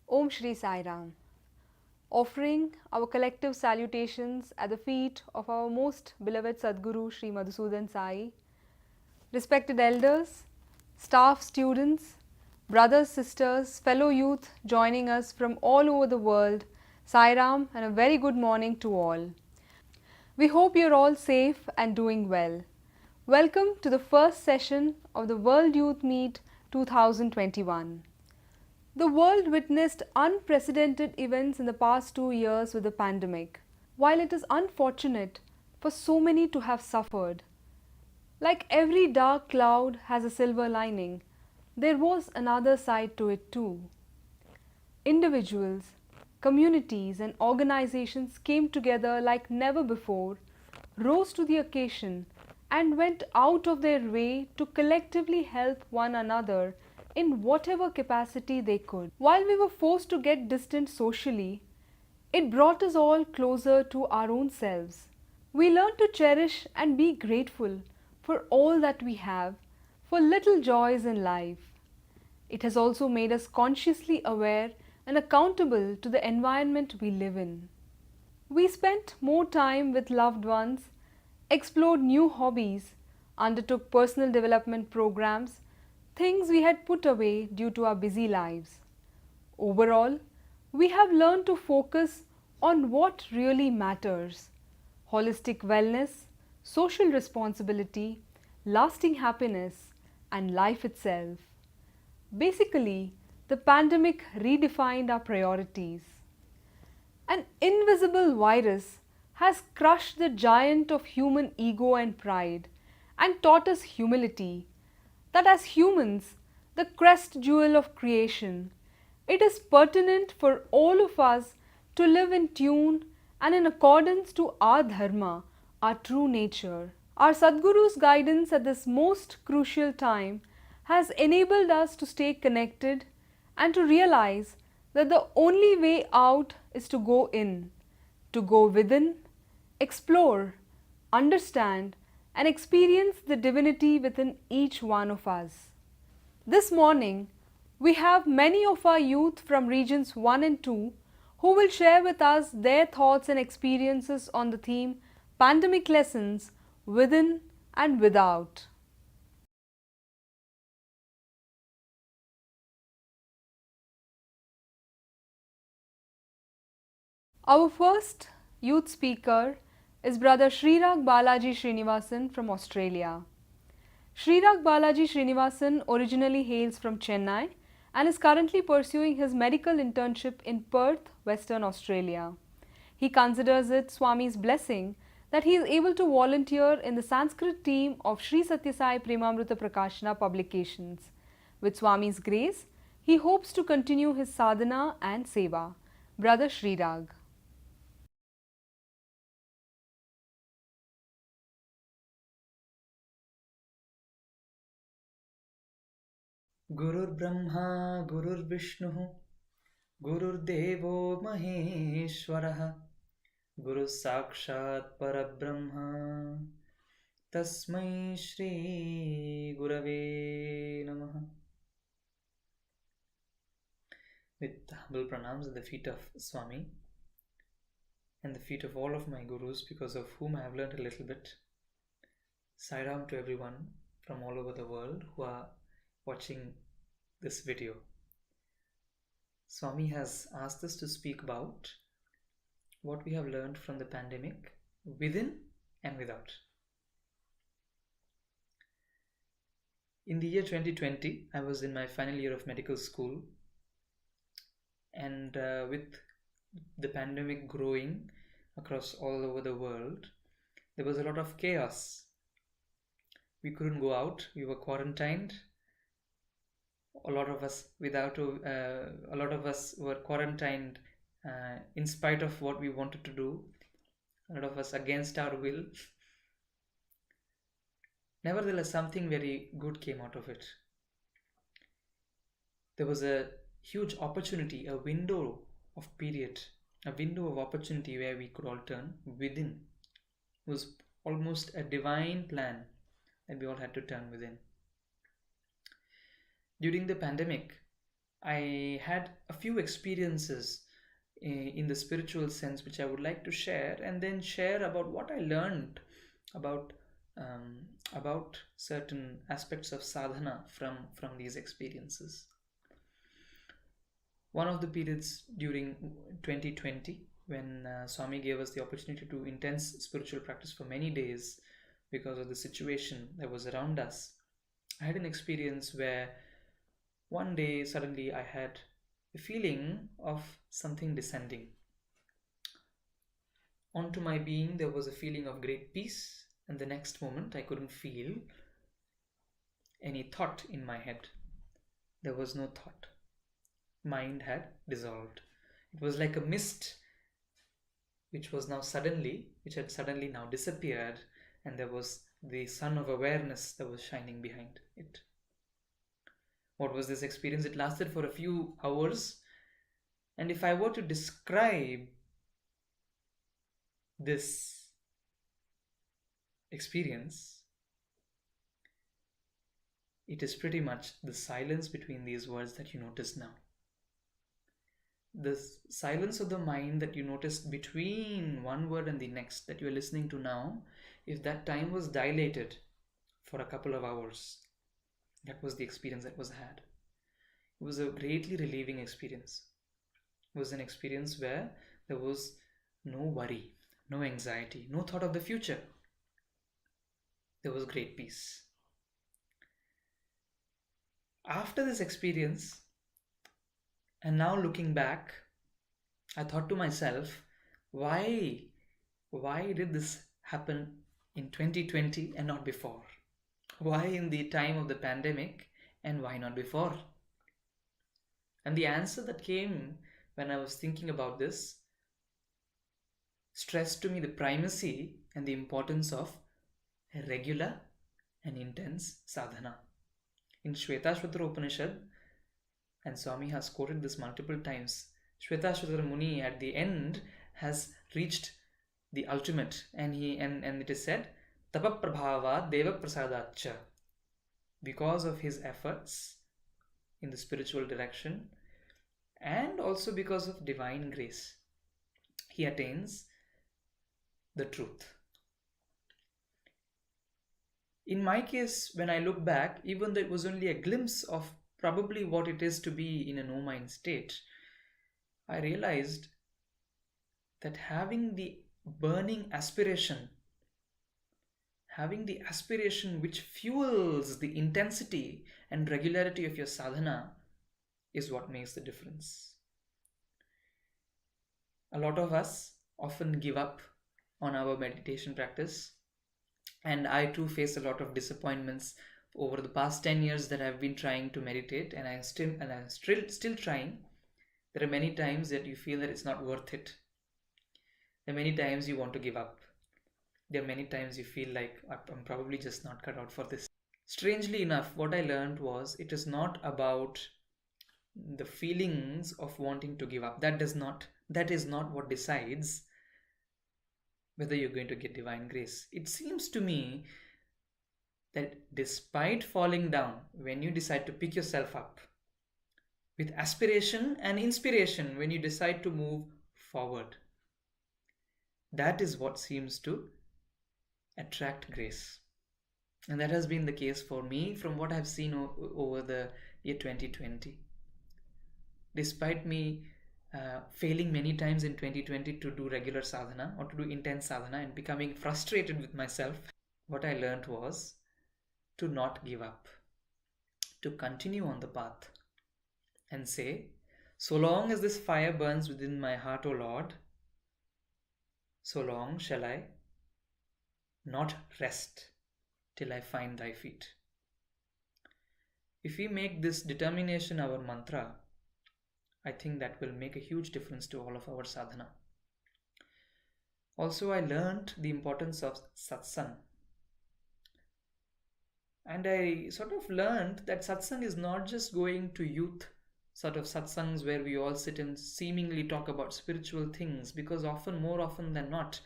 Om Shri Sai Ram. Offering our collective salutations at the feet of our most beloved Sadguru Shri Madhusudan Sai, respected elders, staff, students, brothers, sisters, fellow youth joining us from all over the world, Sai Ram and a very good morning to all. We hope you're all safe and doing well. Welcome to the first session of the World Youth Meet 2021. The world witnessed unprecedented events in the past 2 years with the pandemic. While it is unfortunate for so many to have suffered, like every dark cloud has a silver lining, there was another side to it too. Individuals, communities, and organizations came together like never before, rose to the occasion, and went out of their way to collectively help one another in whatever capacity they could. While we were forced to get distant socially, it brought us all closer to our own selves. We learned to cherish and be grateful for all that we have, for little joys in life. It has also made us consciously aware and accountable to the environment we live in. We spent more time with loved ones, explored new hobbies, undertook personal development programs, things we had put away due to our busy lives. Overall, we have learned to focus on what really matters: holistic wellness, social responsibility, lasting happiness, and life itself. Basically, the pandemic redefined our priorities. An invisible virus has crushed the giant of human ego and pride and taught us humility, that as humans, the crest jewel of creation, it is pertinent for all of us to live in tune and in accordance to our dharma, our true nature. Our Sadguru's guidance at this most crucial time has enabled us to stay connected and to realize that the only way out is to go in, to go within, explore, understand, and experience the divinity within each one of us. This morning, we have many of our youth from regions 1 and 2 who will share with us their thoughts and experiences on the theme Pandemic Lessons Within and Without. Our first youth speaker is Brother Srirag Balaji Srinivasan from Australia. Srirag Balaji Srinivasan originally hails from Chennai and is currently pursuing his medical internship in Perth, Western Australia. He considers it Swami's blessing that he is able to volunteer in the Sanskrit team of Sri Sathya Sai Premamrutham Prakashana publications. With Swami's grace, he hopes to continue his sadhana and seva. Brother Srirag. गुरुर्ब्रह्मा गुरुर्विष्णुः गुरुर्देवो महेश्वरः गुरुः साक्षात् परब्रह्म तस्मै श्री गुरवे नमः. With humble pranams at the feet of Swami and the feet of all of my gurus, because of whom I have learned a little bit. Sai Ram to everyone from all over the world who are watching this video. Swami has asked us to speak about what we have learned from the pandemic within and without. In the year 2020, I was in my final year of medical school, and with the pandemic growing across all over the world, there was a lot of chaos. We couldn't go out, we were quarantined. A lot of us were quarantined in spite of what we wanted to do. A lot of us against our will. Nevertheless, something very good came out of it. There was a huge opportunity, a window of opportunity where we could all turn within. It was almost a divine plan that we all had to turn within. During the pandemic, I had a few experiences in the spiritual sense which I would like to share, and then share about what I learned about about certain aspects of sadhana from these experiences. One of the periods during 2020, when Swami gave us the opportunity to intense spiritual practice for many days because of the situation that was around us, I had an experience where one day suddenly I had a feeling of something descending. Onto my being there was a feeling of great peace, and the next moment I couldn't feel any thought in my head. There was no thought. Mind had dissolved. It was like a mist which had suddenly now disappeared, and there was the sun of awareness that was shining behind it. What was this experience? It lasted for a few hours, and if I were to describe this experience, it is pretty much the silence between these words that you notice now. The silence of the mind that you noticed between one word and the next that you are listening to now, if that time was dilated for a couple of hours, that was the experience that was had. It was a greatly relieving experience. It was an experience where there was no worry, no anxiety, no thought of the future. There was great peace. After this experience, and now looking back, I thought to myself, why did this happen in 2020 and not before? Why in the time of the pandemic and why not before? And the answer that came when I was thinking about this stressed to me the primacy and the importance of regular and intense sadhana. In Shvetashvatara Upanishad, and Swami has quoted this multiple times, Shvetashvatara Muni at the end has reached the ultimate, and it is said, Tapaprabhava Deva Prasadacha. Because of his efforts in the spiritual direction, and also because of divine grace, he attains the truth. In my case, when I look back, even though it was only a glimpse of probably what it is to be in a no-mind state, I realized that having the burning aspiration, which fuels the intensity and regularity of your sadhana, is what makes the difference. A lot of us often give up on our meditation practice, and I too face a lot of disappointments over the past 10 years that I've been trying to meditate, and I'm still trying. There are many times that you feel that it's not worth it. There are many times you want to give up. There are many times you feel like I'm probably just not cut out for this. Strangely enough, what I learned was it is not about the feelings of wanting to give up. That is not what decides whether you're going to get divine grace. It seems to me that despite falling down, when you decide to pick yourself up with aspiration and inspiration, when you decide to move forward, that is what seems to attract grace. And that has been the case for me from what I've seen over the year 2020. Despite me failing many times in 2020 to do regular sadhana or to do intense sadhana and becoming frustrated with myself, what I learned was to not give up, to continue on the path and say, so long as this fire burns within my heart, O Lord, so long shall I not rest till I find thy feet. If we make this determination our mantra, I think that will make a huge difference to all of our sadhana. Also, I learned the importance of satsang. And I sort of learned that satsang is not just going to youth sort of satsangs where we all sit and seemingly talk about spiritual things, because more often than not,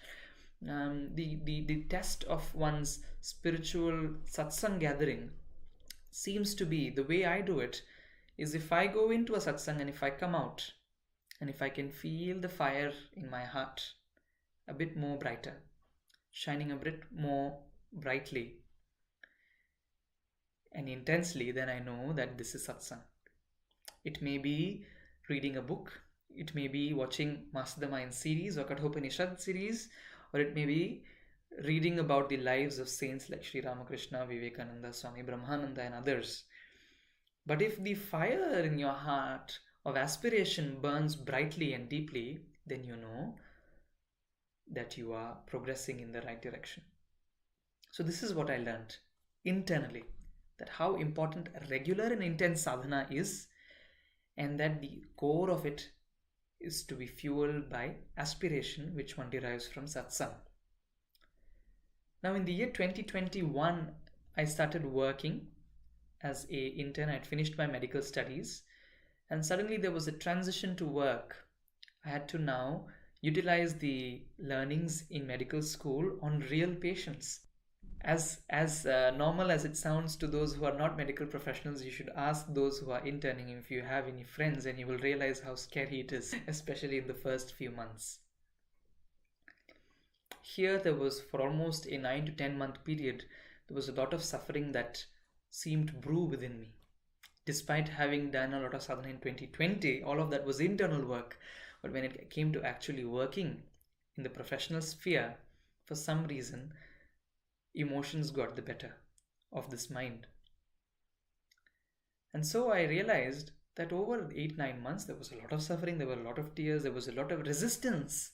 the test of one's spiritual satsang gathering seems to be, the way I do it, is if I go into a satsang and if I come out and if I can feel the fire in my heart a bit more brighter, shining a bit more brightly and intensely, then I know that this is satsang. It may be reading a book, it may be watching Master the Mind series or Kathopanishad series, or it may be reading about the lives of saints like Sri Ramakrishna, Vivekananda, Swami Brahmananda and others. But if the fire in your heart of aspiration burns brightly and deeply, then you know that you are progressing in the right direction. So this is what I learned internally, that how important regular and intense sadhana is, and that the core of it is to be fueled by aspiration, which one derives from satsang. Now in the year 2021, I started working as an intern. I had finished my medical studies and suddenly there was a transition to work. I had to now utilize the learnings in medical school on real patients. As normal as it sounds to those who are not medical professionals, you should ask those who are interning if you have any friends, and you will realize how scary it is, especially in the first few months. Here there was, for almost a 9 to 10 month period, there was a lot of suffering that seemed to brew within me. Despite having done a lot of sadhana in 2020, all of that was internal work. But when it came to actually working in the professional sphere, for some reason, emotions got the better of this mind. And so I realized that over 8-9 months, there was a lot of suffering, there were a lot of tears, there was a lot of resistance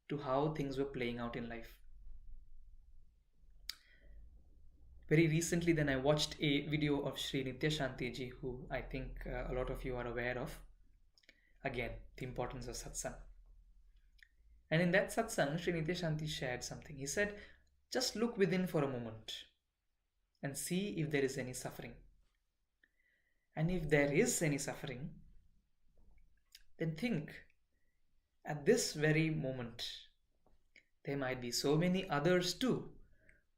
to how things were playing out in life. Very recently then I watched a video of Sri Nitya Shanti ji, who I think a lot of you are aware of. Again, the importance of satsang. And in that satsang, Sri Nitya Shanti shared something. He said, just look within for a moment and see if there is any suffering. And if there is any suffering, then think, at this very moment, there might be so many others too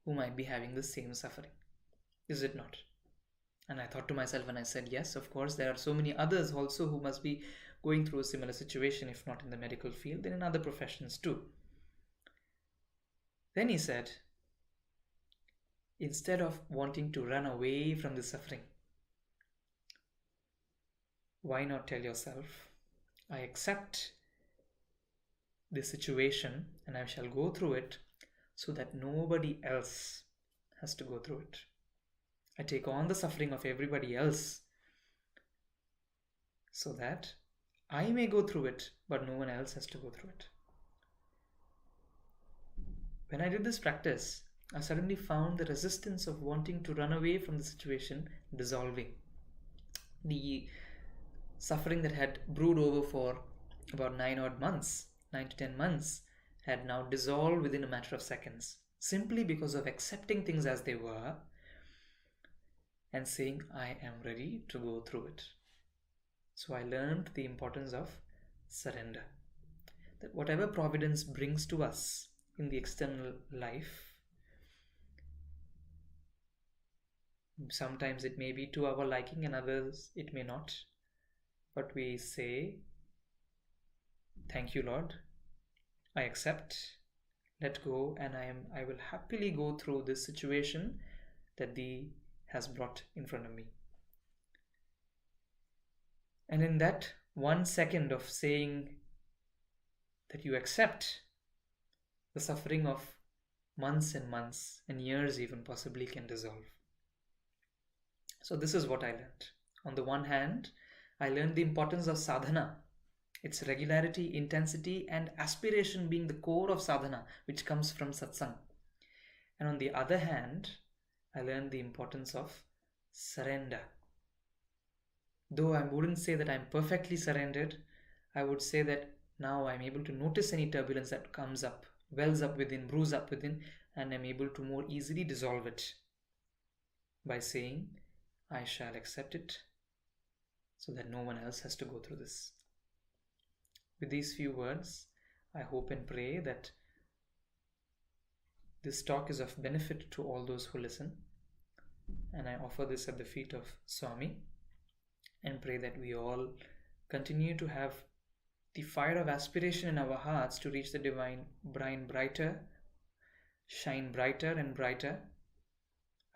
who might be having the same suffering. Is it not? And I thought to myself, and I said, yes, of course, there are so many others also who must be going through a similar situation, if not in the medical field, then in other professions too. Then he said, instead of wanting to run away from the suffering, why not tell yourself, I accept this situation and I shall go through it so that nobody else has to go through it. I take on the suffering of everybody else so that I may go through it, but no one else has to go through it. When I did this practice, I suddenly found the resistance of wanting to run away from the situation dissolving. The suffering that had brewed over for about 9 to 10 months, had now dissolved within a matter of seconds, simply because of accepting things as they were and saying, I am ready to go through it. So I learned the importance of surrender. That whatever providence brings to us in the external life, sometimes it may be to our liking and others it may not. But we say, thank you, Lord. I accept, let go, and I will happily go through this situation that Thee has brought in front of me. And in that 1 second of saying that you accept, the suffering of months and years even possibly can dissolve. So this is what I learned. On the one hand, I learned the importance of sadhana, its regularity, intensity and aspiration being the core of sadhana, which comes from satsang. And on the other hand, I learned the importance of surrender. Though I wouldn't say that I'm perfectly surrendered, I would say that now I'm able to notice any turbulence that comes up, wells up within, brews up within, and I'm able to more easily dissolve it by saying, I shall accept it so that no one else has to go through this. With these few words, I hope and pray that this talk is of benefit to all those who listen, and I offer this at the feet of Swami, and pray that we all continue to have the fire of aspiration in our hearts to reach the divine shine brighter and brighter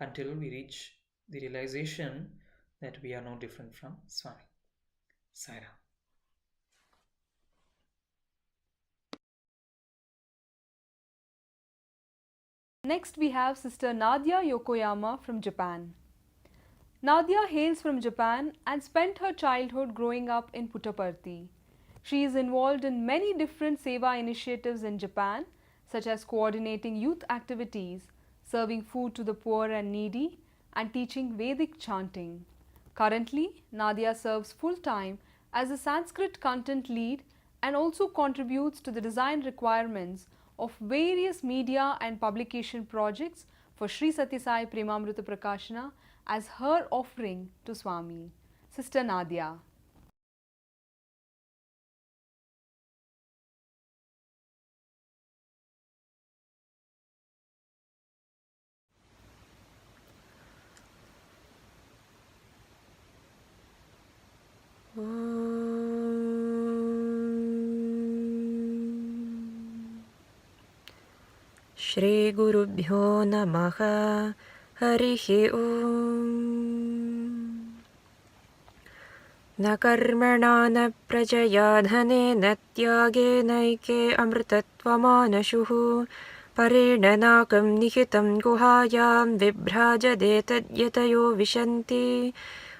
until we reach the realization that we are no different from Swami. Sai Ram. Next, we have Sister Nadya Yokoyama from Japan. Nadya hails from Japan and spent her childhood growing up in Puttaparthi. She is involved in many different seva initiatives in Japan, such as coordinating youth activities, serving food to the poor and needy, and teaching Vedic chanting. Currently, Nadya serves full-time as a Sanskrit content lead and also contributes to the design requirements of various media and publication projects for Sri Sathya Sai Premamrutham Prakashana as her offering to Swami. Sister Nadya. Shri Guru Bhyo Namaha Harihi Om Na karmana na prajaya dhane na tyage naike amritatvamana parinanakam nihitam guhayam vibhrajade tadyatayo vishanti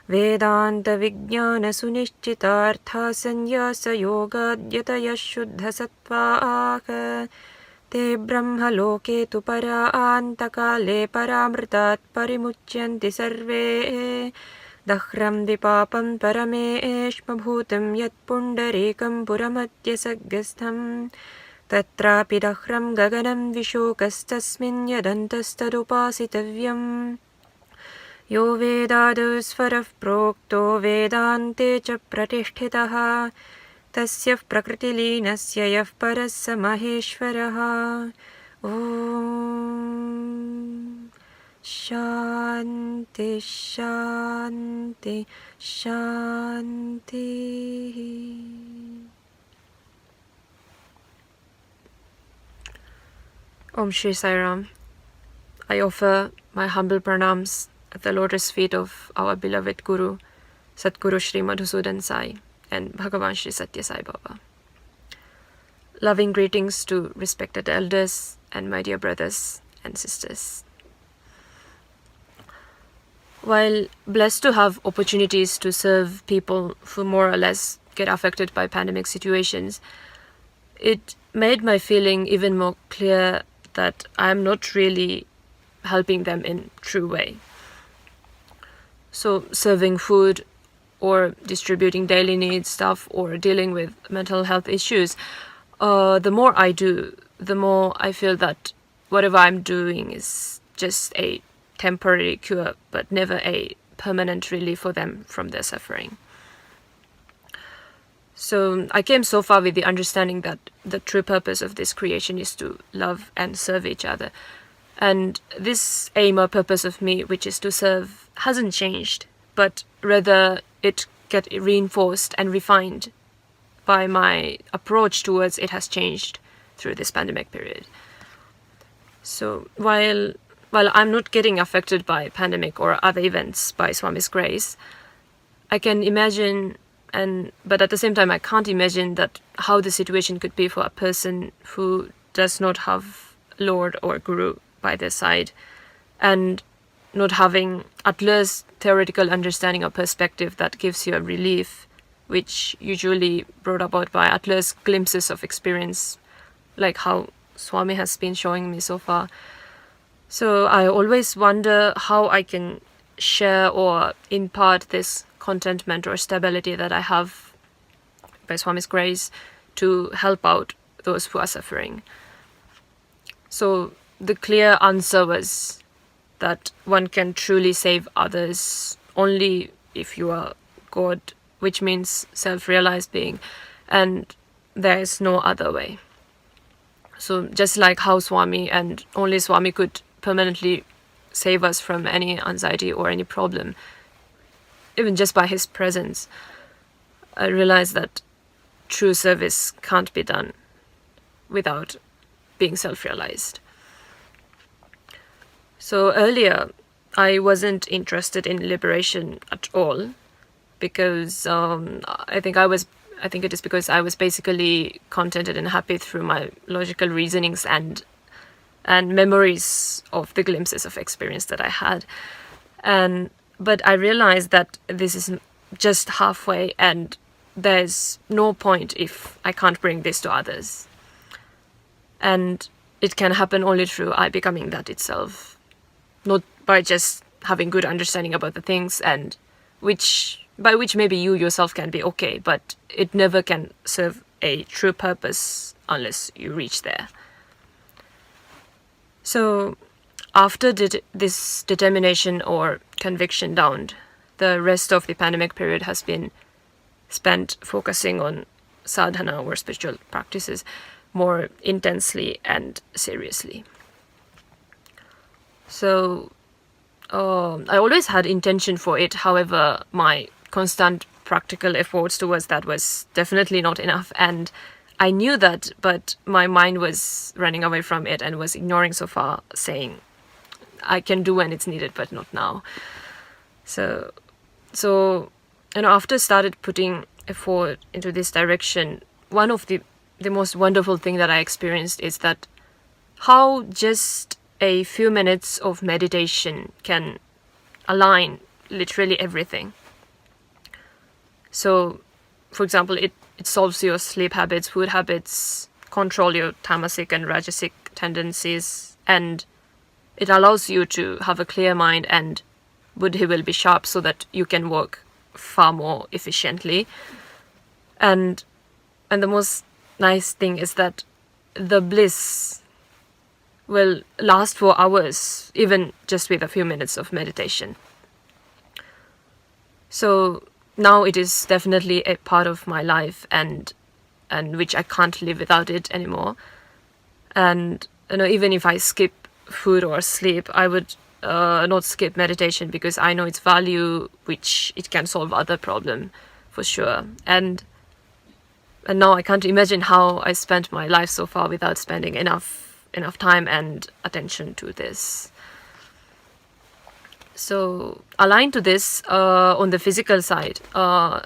Vedanta Vijnana Sunishchitartha Sanyasa Yogadyataya Shuddha Sattvaaka Te Brahmaloke tu Paraantakale Paramritat Parimuchyanti Sarve Dahram Vipapam Parameshma Bhutam Yat Pundarekam Puramadya Saggastham Tatrapi Dahram Gaganam Vishokastasmin Yadantastadupasitavyam Yo Vedadusvarah Prokto Vedante cha Pratishtitaha Tasya Prakritilinasya Yah Parassa Maheshwaraha Om Shanti Shanti Shanti. Om Shri Sai Ram. I offer my humble pranams at the lotus feet of our beloved Guru, Sadguru Shri Madhusudan Sai and Bhagavan Shri Sathya Sai Baba. Loving greetings to respected elders and my dear brothers and sisters. While blessed to have opportunities to serve people who more or less get affected by pandemic situations, it made my feeling even more clear that I am not really helping them in true way. So serving food or distributing daily needs stuff or dealing with mental health issues, the more I do, the more I feel that whatever I'm doing is just a temporary cure, but never a permanent relief for them from their suffering. So I came so far with the understanding that the true purpose of this creation is to love and serve each other. And this aim or purpose of me, which is to serve, hasn't changed, but rather it get reinforced and refined by my approach towards it has changed through this pandemic period. So while I'm not getting affected by pandemic or other events by Swami's grace, I can imagine but at the same time I can't imagine that how the situation could be for a person who does not have Lord or Guru by their side and not having at least theoretical understanding or perspective that gives you a relief, which usually brought about by at least glimpses of experience, like how Swami has been showing me so far. So I always wonder how I can share or impart this contentment or stability that I have by Swami's grace to help out those who are suffering. So the clear answer was that one can truly save others only if you are God, which means self-realized being, and there is no other way. So just like how Swami and only Swami could permanently save us from any anxiety or any problem, even just by his presence, I realized that true service can't be done without being self-realized. So earlier, I wasn't interested in liberation at all, because I think it is because I was basically contented and happy through my logical reasonings and memories of the glimpses of experience that I had. But I realized that this is just halfway, and there's no point if I can't bring this to others. And it can happen only through I becoming that itself, not by just having good understanding about the things, and by which maybe you yourself can be okay, but it never can serve a true purpose unless you reach there. So after this determination or conviction dawned, the rest of the pandemic period has been spent focusing on sadhana or spiritual practices more intensely and seriously. So I always had intention for it. However, my constant practical efforts towards that was definitely not enough, and I knew that, but my mind was running away from it and was ignoring so far, saying I can do when it's needed, but not now. So after started putting effort into this direction, one of the most wonderful thing that I experienced is that how just a few minutes of meditation can align literally everything. So, for example, it solves your sleep habits, food habits, control your tamasic and rajasic tendencies, and it allows you to have a clear mind, and buddhi will be sharp so that you can work far more efficiently. And the most nice thing is that the bliss will last for hours, even just with a few minutes of meditation. So now it is definitely a part of my life, and which I can't live without it anymore. And even if I skip food or sleep, I would not skip meditation, because I know its value, which it can solve other problem for sure. And now I can't imagine how I spent my life so far without spending enough time and attention to this. So aligned to this, on the physical side,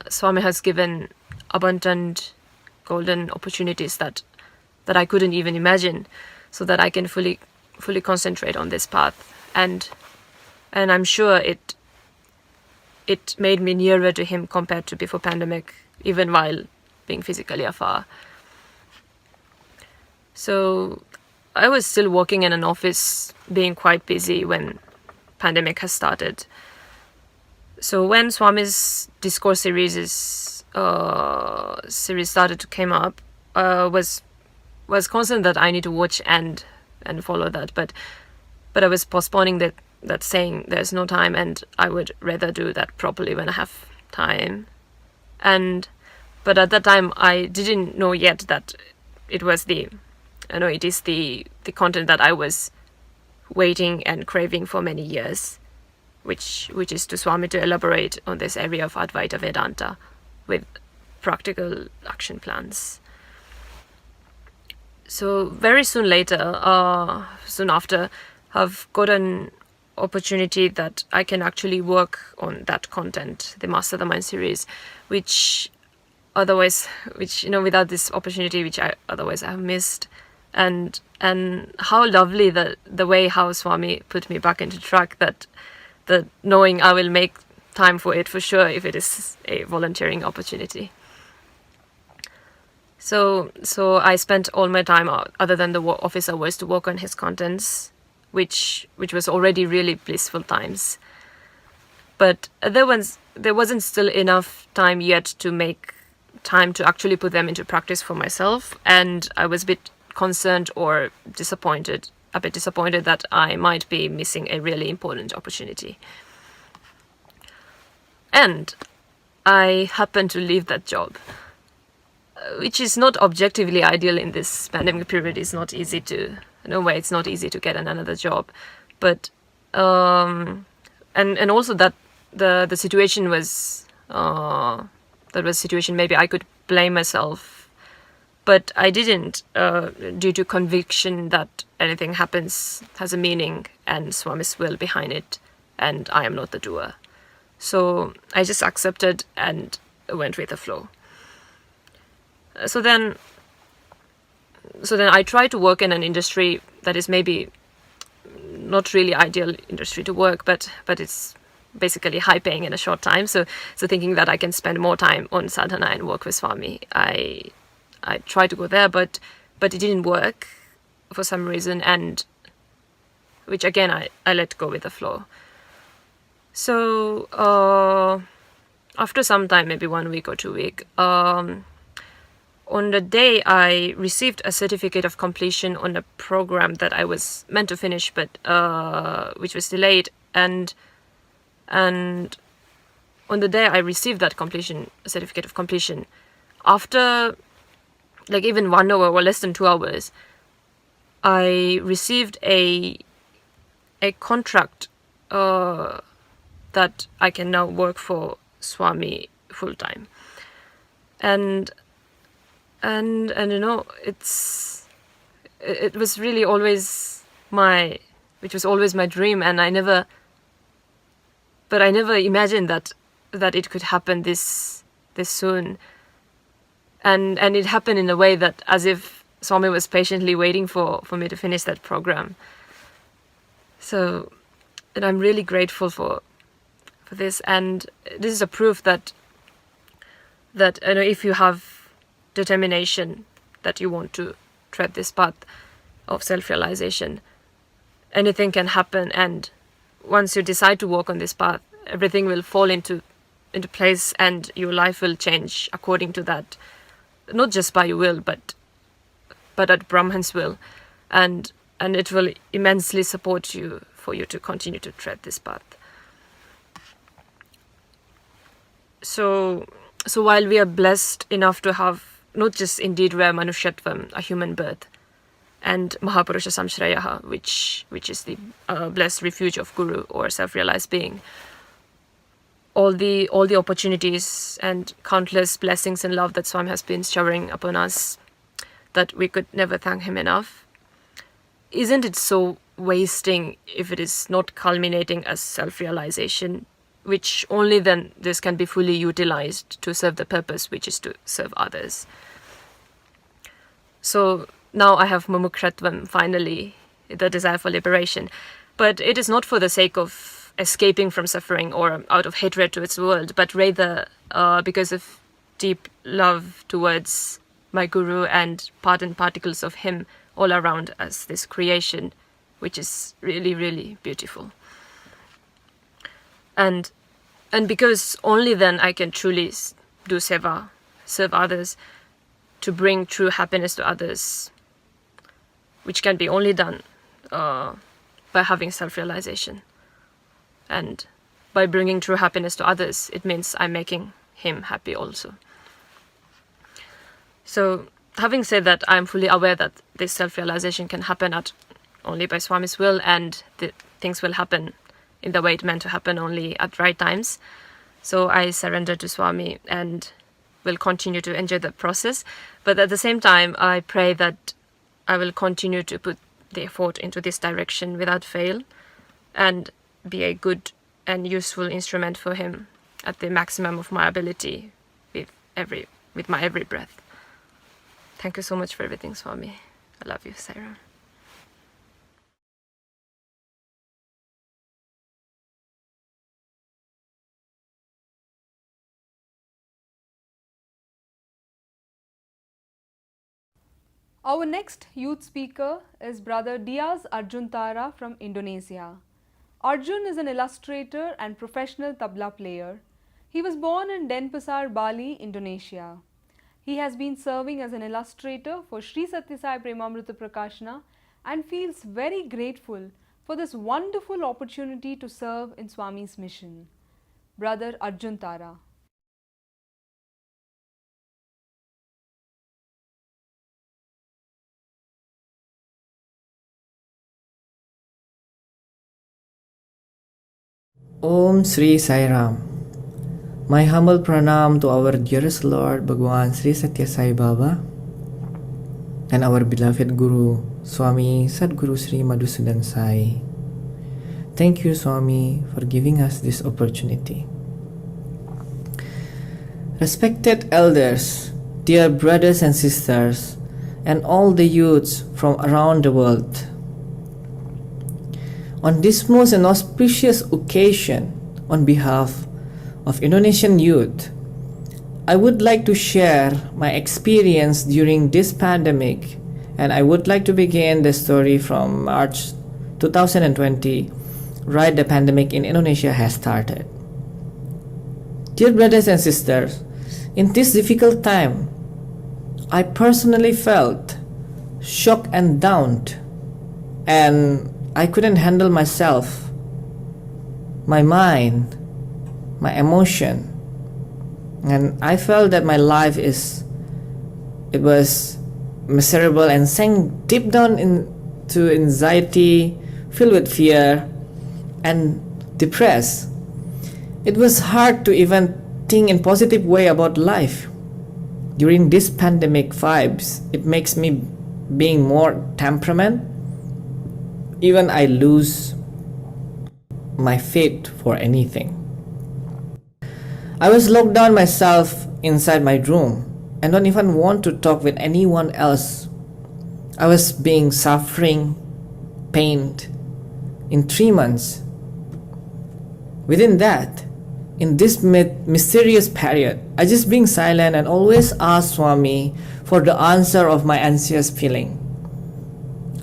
Swami has given abundant golden opportunities that I couldn't even imagine, so that I can fully concentrate on this path. And I'm sure it made me nearer to him compared to before pandemic, even while being physically afar. So I was still working in an office, being quite busy when pandemic has started. So when Swami's discourse series started to come up, was concerned that I need to watch and follow that, but I was postponing that, saying there's no time, and I would rather do that properly when I have time. But at that time I didn't know yet that it is the content that I was waiting and craving for many years, which is to Swami to elaborate on this area of Advaita Vedanta with practical action plans. So very soon after, I've got an opportunity that I can actually work on that content, the Master the Mind series, which without this opportunity, which I otherwise have missed. And how lovely the way how Swami put me back into track, that knowing I will make time for it for sure if it is a volunteering opportunity. So I spent all my time other than the office hours to work on his contents, which was already really blissful times. But there wasn't still enough time yet to make time to actually put them into practice for myself, and I was a bit concerned or disappointed that I might be missing a really important opportunity. And I happened to leave that job, which is not objectively ideal in this pandemic period. It's not easy to, it's not easy to get another job. But and also that the situation was situation maybe I could blame myself, but I didn't, due to conviction that anything happens has a meaning and Swami's will behind it, and I am not the doer. So I just accepted and went with the flow. So then I try to work in an industry that is maybe not really ideal industry to work, but it's basically high paying in a short time. So thinking that I can spend more time on sadhana and work with Swami, I tried to go there, but it didn't work for some reason, and which again I let go with the flow. So after some time, maybe 1 week or 2 weeks, on the day I received a certificate of completion on a program that I was meant to finish, but which was delayed, and on the day I received that certificate of completion, after like even 1 hour or less than 2 hours, I received a contract that I can now work for Swami full time, and you know, it was really always my dream, and I never imagined that it could happen this soon, and it happened in a way that as if Swami was patiently waiting for me to finish that program. So, and I'm really grateful for this, and this is a proof that you know, if you have determination that you want to tread this path of self-realization, anything can happen, and once you decide to walk on this path, everything will fall into place, and your life will change according to that, not just by your will, but at Brahman's will, and it will immensely support you for you to continue to tread this path. So while we are blessed enough to have not just indeed rare Manushyatvam, a human birth, and Mahapurusha Samshrayaha, which is the blessed refuge of Guru or self-realized being, all the opportunities and countless blessings and love that Swami has been showering upon us, that we could never thank him enough. Isn't it so wasting if it is not culminating as self-realization, which only then this can be fully utilized to serve the purpose, which is to serve others. So now I have mumukshratvam, finally, the desire for liberation. But it is not for the sake of escaping from suffering or out of hatred towards the world, but rather because of deep love towards my Guru and part and particles of him all around us, this creation, which is really, really beautiful. And because only then I can truly do seva, serve others, to bring true happiness to others, which can be only done by having self-realization. And by bringing true happiness to others, it means I'm making him happy also. So, having said that, I'm fully aware that this self-realization can happen only by Swami's will, and the things will happen in the way it meant to happen, only at right times. So I surrender to Swami and will continue to enjoy the process. But at the same time, I pray that I will continue to put the effort into this direction without fail, and be a good and useful instrument for him at the maximum of my ability with my every breath. Thank you so much for everything, Swami. I love you, Saira. Our next youth speaker is Brother Diaz Arjuntara from Indonesia. Arjun is an illustrator and professional tabla player. He was born in Denpasar, Bali, Indonesia. He has been serving as an illustrator for Sri Sathya Sai Premamrutham Prakashana and feels very grateful for this wonderful opportunity to serve in Swami's mission. Brother Arjuntara. Om Sri Sai Ram. My humble pranam to our dearest Lord Bhagwan Sri Sathya Sai Baba and our beloved Guru Swami Sadguru Sri Madhusudan Sai. Thank you, Swami, for giving us this opportunity. Respected elders, dear brothers and sisters, and all the youths from around the world, on this most auspicious occasion, on behalf of Indonesian youth, I would like to share my experience during this pandemic, and I would like to begin the story from March 2020, right the pandemic in Indonesia has started. Dear brothers and sisters, in this difficult time, I personally felt shocked and down, and I couldn't handle myself, my mind, my emotion, and I felt that my life was miserable and sank deep down into anxiety, filled with fear and depressed. It was hard to even think in positive way about life. During this pandemic vibes, it makes me being more temperament. Even I lose my faith for anything. I was locked down myself inside my room and don't even want to talk with anyone else. I was being suffering, pained in 3 months. Within that, in this mysterious period, I just being silent and always ask Swami for the answer of my anxious feeling.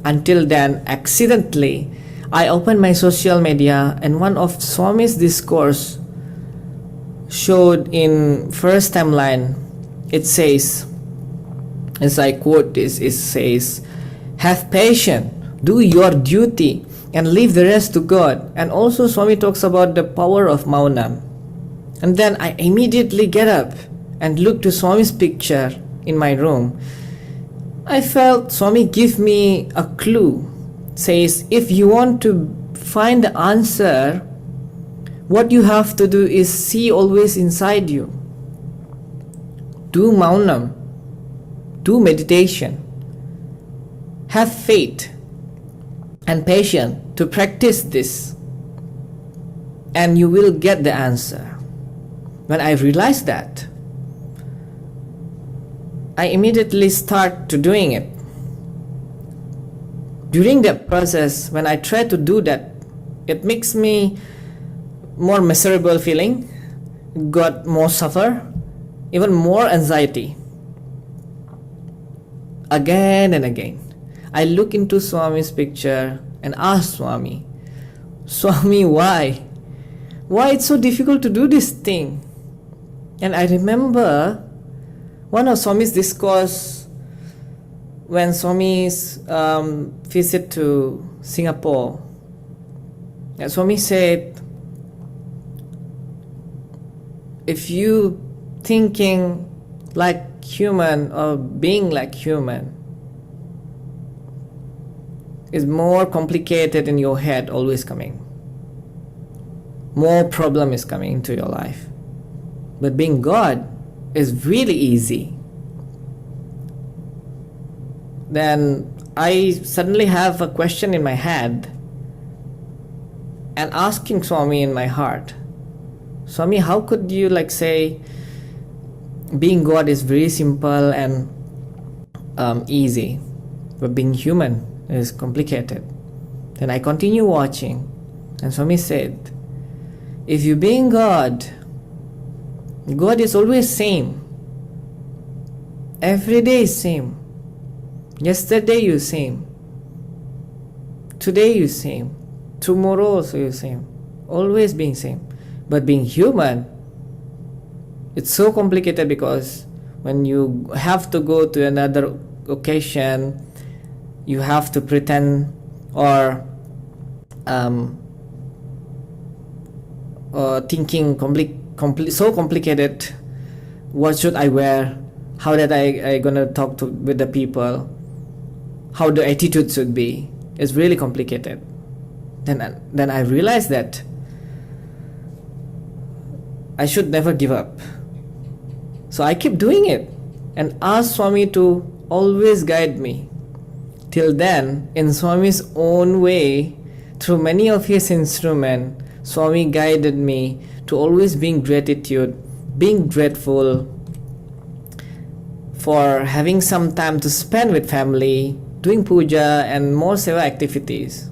Until then, accidentally, I opened my social media and one of Swami's discourse showed in first timeline. It says, as I quote this, it says, "Have patience, do your duty, and leave the rest to God." And also Swami talks about the power of Maunam. And then I immediately get up and look to Swami's picture in my room. I felt Swami give me a clue. Says, if you want to find the answer, what you have to do is see always inside you. Do Maunam, do meditation, have faith and patience to practice this, and you will get the answer. When I realized that, I immediately start to doing it. During that process, when I try to do that, it makes me more miserable feeling, got more suffer, even more anxiety. Again and again, I look into Swami's picture and ask Swami, why? Why it's so difficult to do this thing? And I remember one of Swami's discourse when Swami's visit to Singapore. And Swami said, if you thinking like human or being like human is more complicated in your head, always coming. More problem is coming into your life. But being God is really easy. Then I suddenly have a question in my head and asking Swami in my heart, Swami, how could you say being God is very simple and easy, but being human is complicated? Then I continue watching, and Swami said, if you being God, God is always same. Every day is same. Yesterday you same. Today you same. Tomorrow also you same. Always being same. But being human, it's so complicated because when you have to go to another occasion, you have to pretend or thinking so complicated. What should I wear? How that I gonna talk with the people? How the attitude should be? It's really complicated. Then I realized that I should never give up. So I keep doing it and ask Swami to always guide me. Till then, in Swami's own way, through many of his instruments, Swami guided me to always being gratitude, being grateful for having some time to spend with family, doing puja and more seva activities.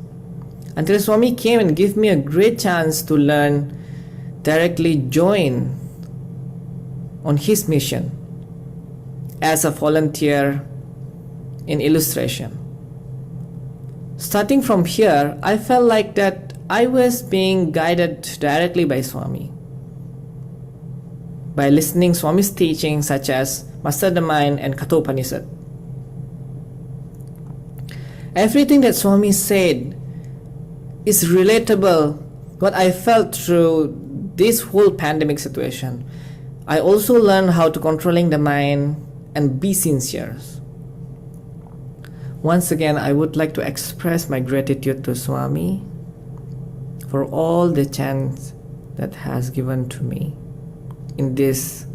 Until Swami came and gave me a great chance to learn, directly join on his mission as a volunteer in illustration. Starting from here, I felt like that I was being guided directly by Swami. By listening Swami's teachings such as Master of the Mind and Kathopanishad. Everything that Swami said is relatable what I felt through this whole pandemic situation. I also learned how to controlling the mind and be sincere. Once again, I would like to express my gratitude to Swami for all the chance that has given to me in this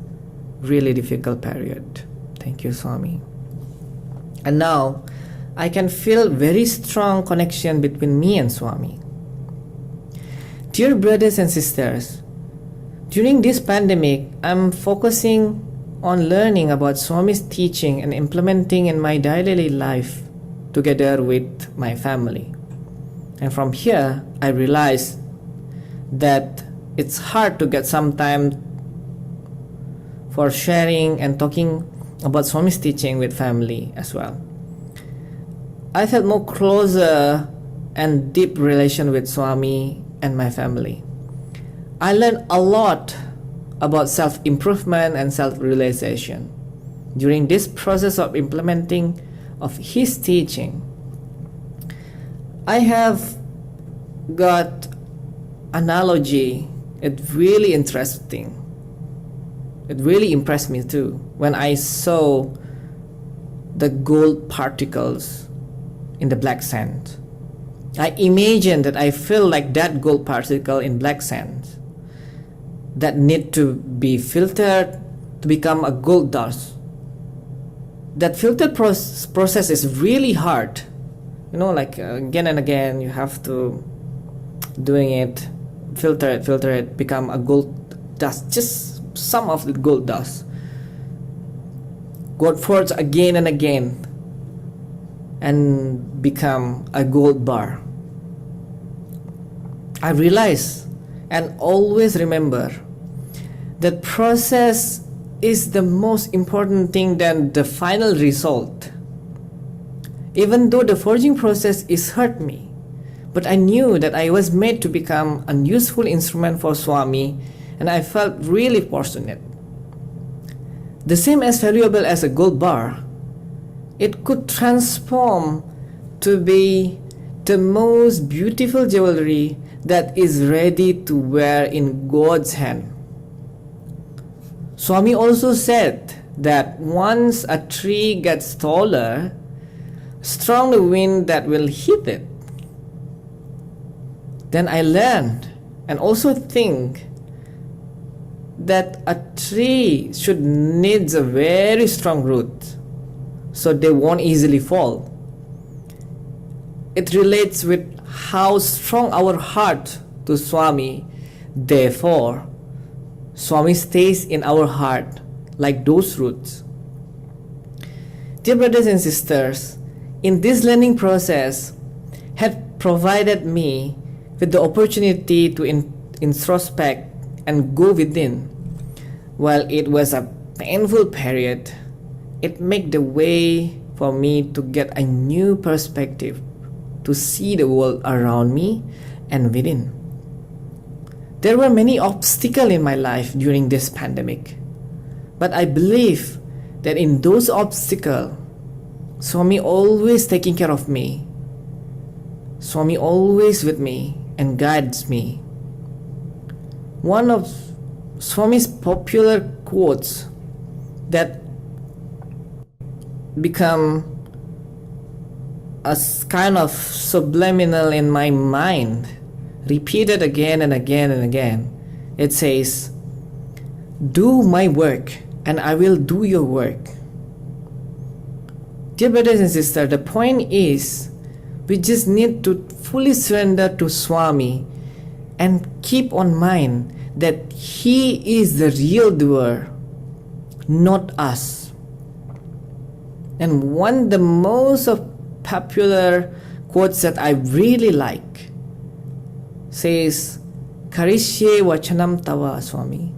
really difficult period. Thank you, Swami. And now, I can feel very strong connection between me and Swami. Dear brothers and sisters, during this pandemic, I'm focusing on learning about Swami's teaching and implementing in my daily life together with my family. And from here, I realized that it's hard to get some time for sharing and talking about Swami's teaching with family as well. I felt more closer and deep relation with Swami and my family. I learned a lot about self-improvement and self-realization during this process of implementing of his teaching. I have got analogy. It's really interesting. It really impressed me too when I saw the gold particles in the black sand. I imagine that I feel like that gold particle in black sand that need to be filtered to become a gold dust. That filter process is really hard. You know, like again and again you have to doing it, filter it, become a gold dust, just some of the gold dust. Go forth again and again and become a gold bar. I realize and always remember that process is the most important thing than the final result. Even though the forging process is hurt me, but I knew that I was made to become a useful instrument for Swami, and I felt really fortunate. The same as valuable as a gold bar, it could transform to be the most beautiful jewelry that is ready to wear in God's hand. Swami also said that once a tree gets taller, strong the wind that will hit it. Then I learned and also think that a tree should needs a very strong root so they won't easily fall. It relates with how strong our heart to Swami. Therefore, Swami stays in our heart like those roots. Dear brothers and sisters, in this learning process had provided me with the opportunity to introspect and go within. While it was a painful period, it made the way for me to get a new perspective, to see the world around me and within. There were many obstacles in my life during this pandemic, but I believe that in those obstacles, Swami always taking care of me. Swami always with me and guides me. One of Swami's popular quotes that become a kind of subliminal in my mind, repeated again and again and again. It says, do my work and I will do your work. Dear brothers and sisters, the point is we just need to fully surrender to Swami and keep on mind that He is the real doer, not us. And one of the most popular quotes that I really like says, Karishye vachanam tava Swami.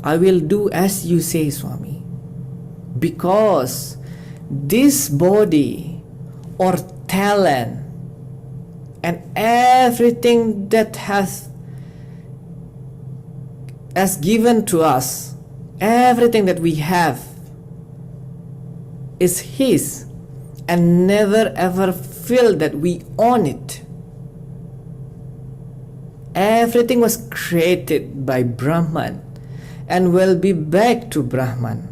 I will do as you say, Swami. Because this body or talent and everything that has given to us, everything that we have is His, and never ever feel that we own it. Everything was created by Brahman and will be back to Brahman.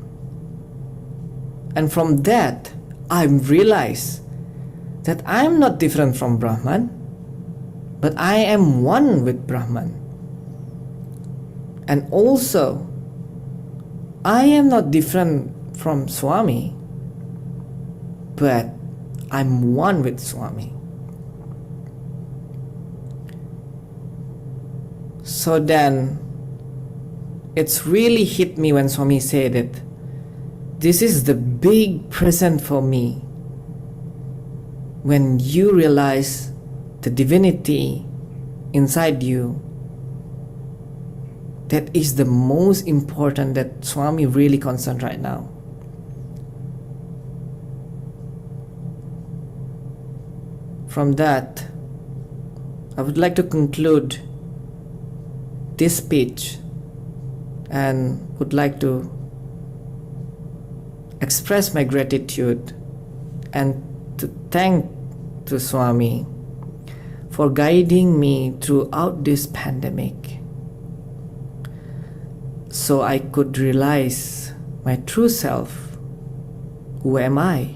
And from that, I realize that I am not different from Brahman, but I am one with Brahman. And also, I am not different from Swami, but I'm one with Swami. So then, it's really hit me when Swami said that this is the big present for me. When you realize the divinity inside you, that is the most important that Swami really concerned right now. From that, I would like to conclude this speech and would like to express my gratitude and to thank to Swami for guiding me throughout this pandemic, so I could realize my true self, who am I,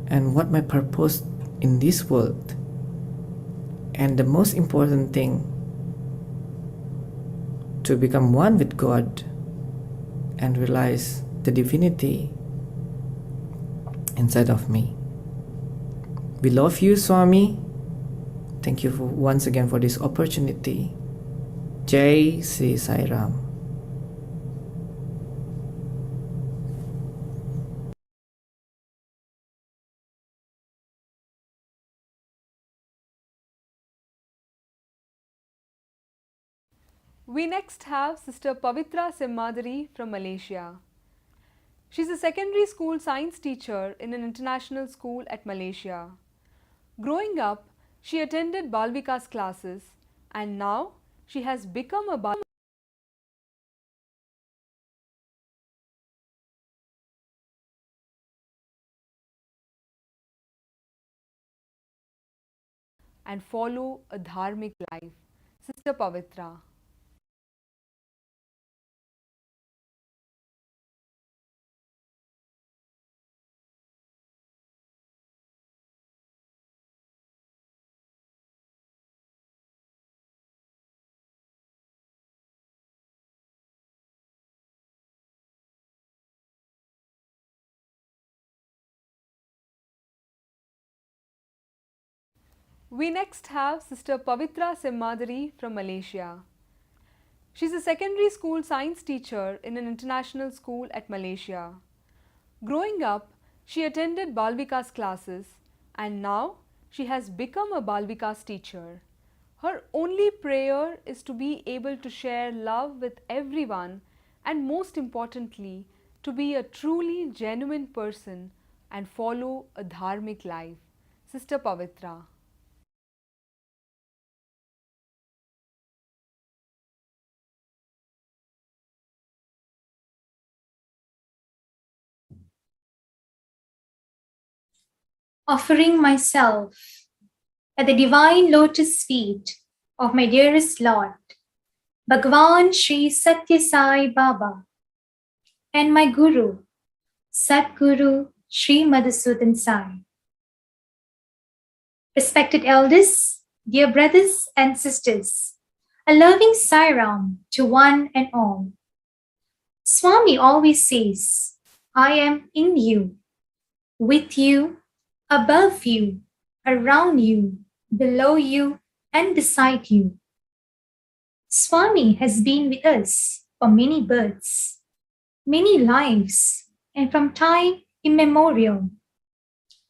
and what my purpose in this world, and the most important thing, to become one with God and realize the divinity inside of me. We love you, Swami. Thank you once again for this opportunity. Jai Sri Sai Ram. We next have Sister Pavitra Simmadari from Malaysia. She's a secondary school science teacher in an international school at Malaysia. Growing up, she attended Balvikas classes, and now she has become a and follow a dharmic life. Sister Pavitra. We next have Sister Pavitra Simmadari from Malaysia. She's a secondary school science teacher in an international school at Malaysia. Growing up, she attended Balvikas classes, and now she has become a Balvikas teacher. Her only prayer is to be able to share love with everyone, and most importantly, to be a truly genuine person and follow a dharmic life. Sister Pavitra. Offering myself at the divine lotus feet of my dearest Lord, Bhagavan Sri Sathya Sai Baba, and my Guru, Sadguru Sri Madhusudan Sai. Respected elders, dear brothers and sisters, a loving Sairam to one and all. Swami always says, I am in you, with you, above you, around you, below you, and beside you. Swami has been with us for many births, many lives, and from time immemorial.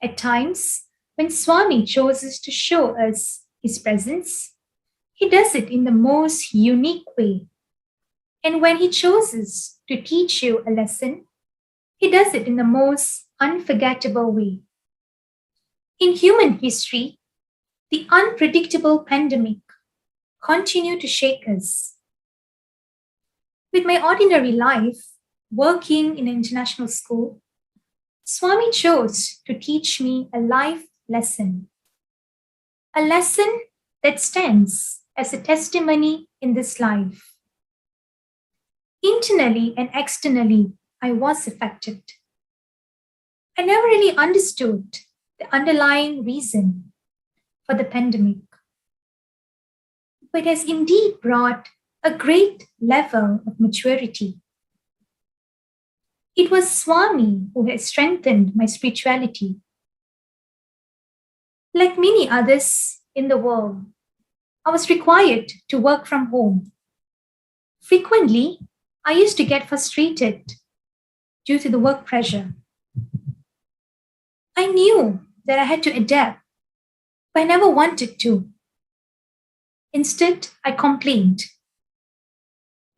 At times, when Swami chooses to show us his presence, he does it in the most unique way. And when he chooses to teach you a lesson, he does it in the most unforgettable way. In human history, the unpredictable pandemic continued to shake us. With my ordinary life, working in an international school, Swami chose to teach me a life lesson. A lesson that stands as a testimony in this life. Internally and externally, I was affected. I never really understood the underlying reason for the pandemic, but it has indeed brought a great level of maturity. It was Swami who has strengthened my spirituality. Like many others in the world, I was required to work from home. Frequently, I used to get frustrated due to the work pressure. I knew that I had to adapt, but I never wanted to. Instead, I complained.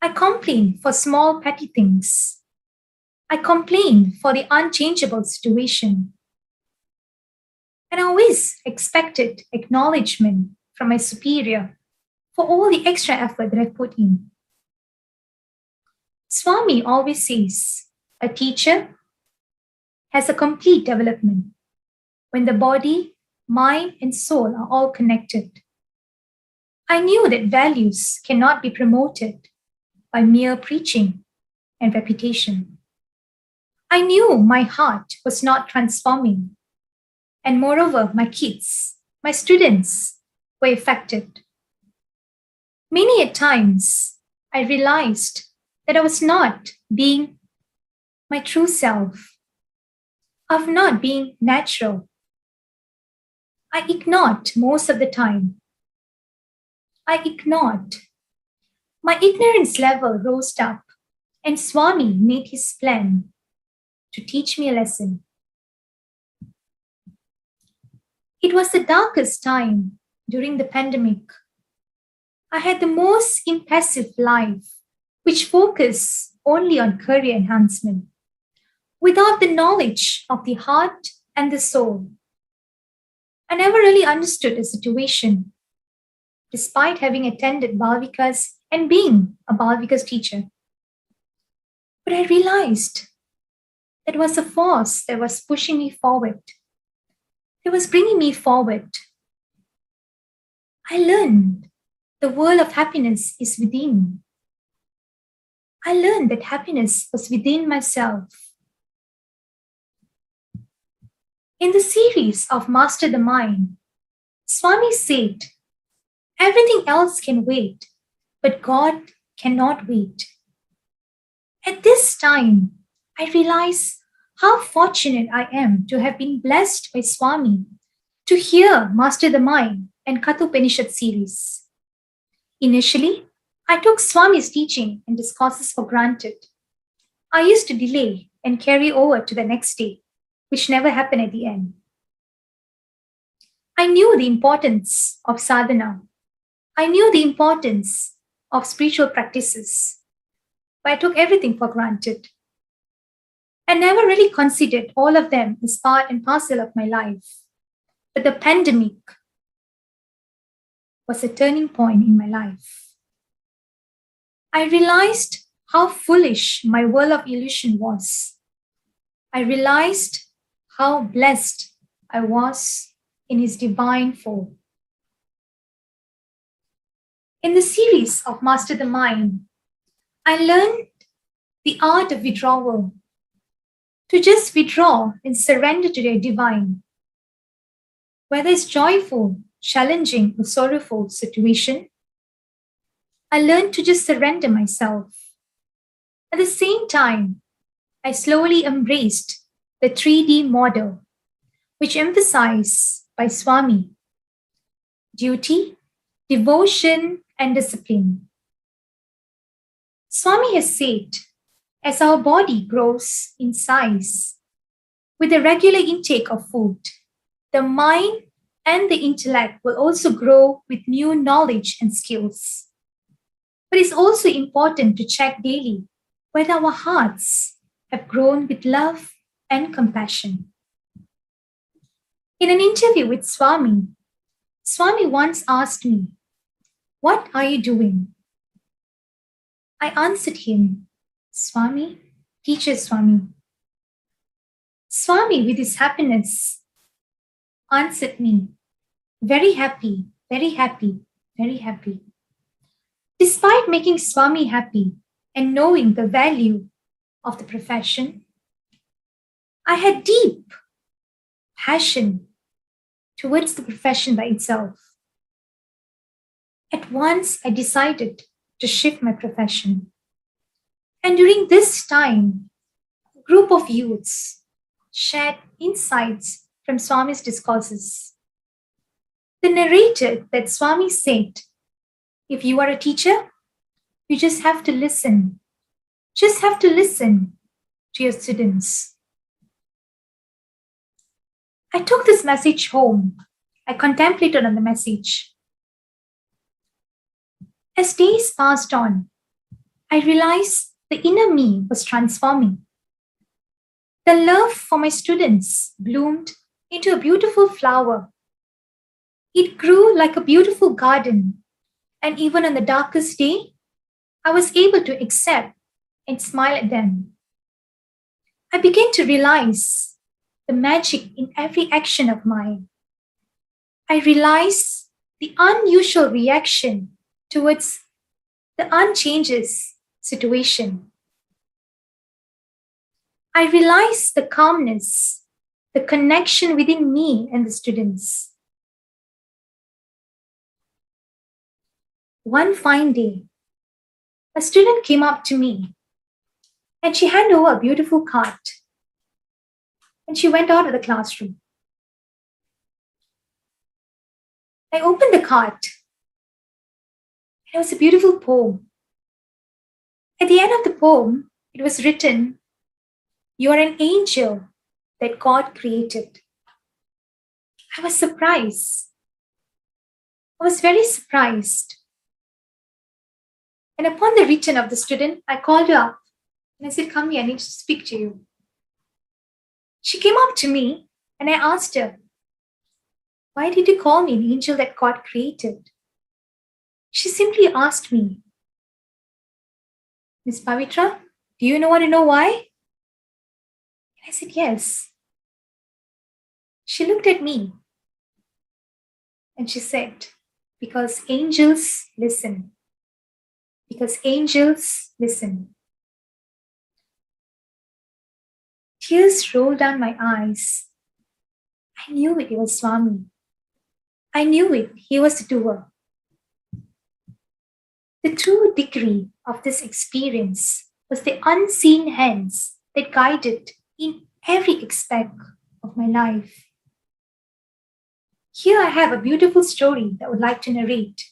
I complained for small petty things. I complained for the unchangeable situation. And I always expected acknowledgement from my superior for all the extra effort that I put in. Swami always says, a teacher has a complete development when the body, mind, and soul are all connected. I knew that values cannot be promoted by mere preaching and reputation. I knew my heart was not transforming, and moreover, my kids, my students were affected. Many a times, I realized that I was not being my true self, of not being natural. I ignored most of the time. I ignored. My ignorance level rose up, and Swami made his plan to teach me a lesson. It was the darkest time during the pandemic. I had the most impassive life, which focused only on career enhancement, without the knowledge of the heart and the soul. I never really understood the situation, despite having attended Balvikas and being a Balvikas teacher. But I realized that it was a force that was pushing me forward. It was bringing me forward. I learned the world of happiness is within. I learned that happiness was within myself. In the series of Master the Mind, Swami said, everything else can wait, but God cannot wait. At this time, I realize how fortunate I am to have been blessed by Swami to hear Master the Mind and Kathopanishad series. Initially, I took Swami's teaching and discourses for granted. I used to delay and carry over to the next day, which never happened at the end. I knew the importance of sadhana. I knew the importance of spiritual practices, but I took everything for granted. I never really considered all of them as part and parcel of my life. But the pandemic was a turning point in my life. I realized how foolish my world of illusion was. I realized how blessed I was in his divine fold. In the series of Master the Mind, I learned the art of withdrawal, to just withdraw and surrender to their divine. Whether it's joyful, challenging, or sorrowful situation, I learned to just surrender myself. At the same time, I slowly embraced the 3D model, which emphasized by Swami duty, devotion, and discipline. Swami has said, as our body grows in size, with the regular intake of food, the mind and the intellect will also grow with new knowledge and skills. But it's also important to check daily whether our hearts have grown with love and compassion. In an interview with Swami, Swami once asked me, "What are you doing?" I answered him, "Swami, teacher Swami." Swami, with his happiness, answered me, "Very happy, very happy, very happy." Despite making Swami happy and knowing the value of the profession, I had deep passion towards the profession by itself. At once, I decided to shift my profession. And during this time, a group of youths shared insights from Swami's discourses. They narrated that Swami said, if you are a teacher, you just have to listen. Just have to listen to your students. I took this message home. I contemplated on the message. As days passed on, I realized the inner me was transforming. The love for my students bloomed into a beautiful flower. It grew like a beautiful garden, and even on the darkest day, I was able to accept and smile at them. I began to realize the magic in every action of mine. I realized the unusual reaction towards the unchanges situation. I realized the calmness, the connection within me and the students. One fine day, a student came up to me and she handed over a beautiful card and she went out of the classroom. I opened the card and it was a beautiful poem. At the end of the poem, it was written, "You are an angel that God created." I was surprised. I was very surprised. And upon the return of the student, I called her up and I said, "Come here, I need to speak to you." She came up to me and I asked her, "Why did you call me an angel that God created?" She simply asked me, "Miss Pavitra, do you want to know why?" And I said, "Yes." She looked at me and she said, "Because angels listen. Because angels listen." Tears rolled down my eyes. I knew it was Swami. I knew it, he was the doer. The true degree of this experience was the unseen hands that guided in every aspect of my life. Here I have a beautiful story that I would like to narrate.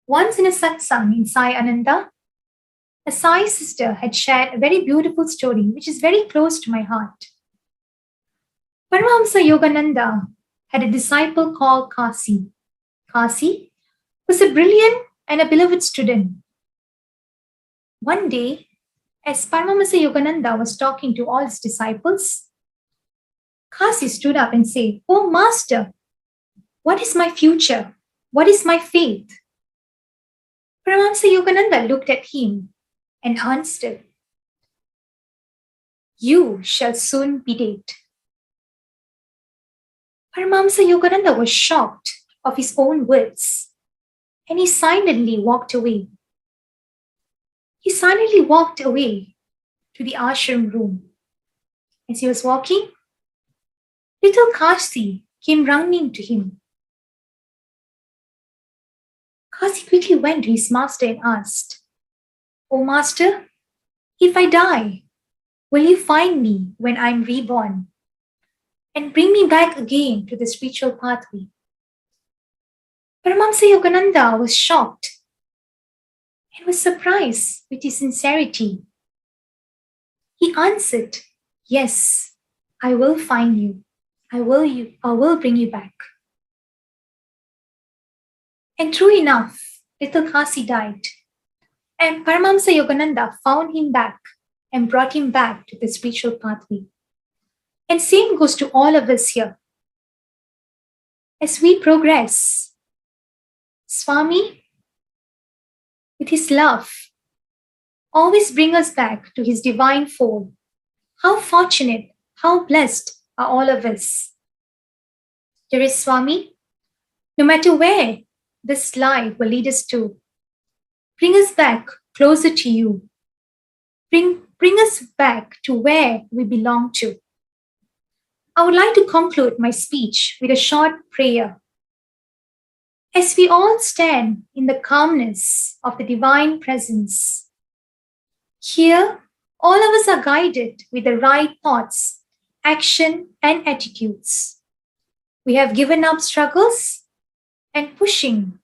Once in a satsang in Sai Ananda, a Sai sister had shared a very beautiful story which is very close to my heart. Paramahamsa Yogananda had a disciple called Kasi. Kasi was a brilliant and a beloved student. One day, as Paramahamsa Yogananda was talking to all his disciples, Kasi stood up and said, "Oh Master, what is my future? What is my fate?" Paramahamsa Yogananda looked at him and answered, "You shall soon be dead." Paramahamsa Yogananda was shocked of his own words and he silently walked away. He silently walked away to the ashram room. As he was walking, little Kasi came running to him. Kasi quickly went to his master and asked, "O master, if I die, will you find me when I'm reborn and bring me back again to the spiritual pathway?" Paramahamsa Yogananda was shocked and was surprised with his sincerity. He answered, "Yes, I will find you. I will bring you back." And true enough, little Kasi died. And Paramahamsa Yogananda found him back and brought him back to the spiritual pathway. And same goes to all of us here. As we progress, Swami, with his love, always bring us back to his divine fold. How fortunate, how blessed are all of us. Dearest Swami, no matter where this life will lead us to, bring us back closer to you. Bring us back to where we belong to. I would like to conclude my speech with a short prayer. As we all stand in the calmness of the divine presence, here all of us are guided with the right thoughts, action, and attitudes. We have given up struggles and pushing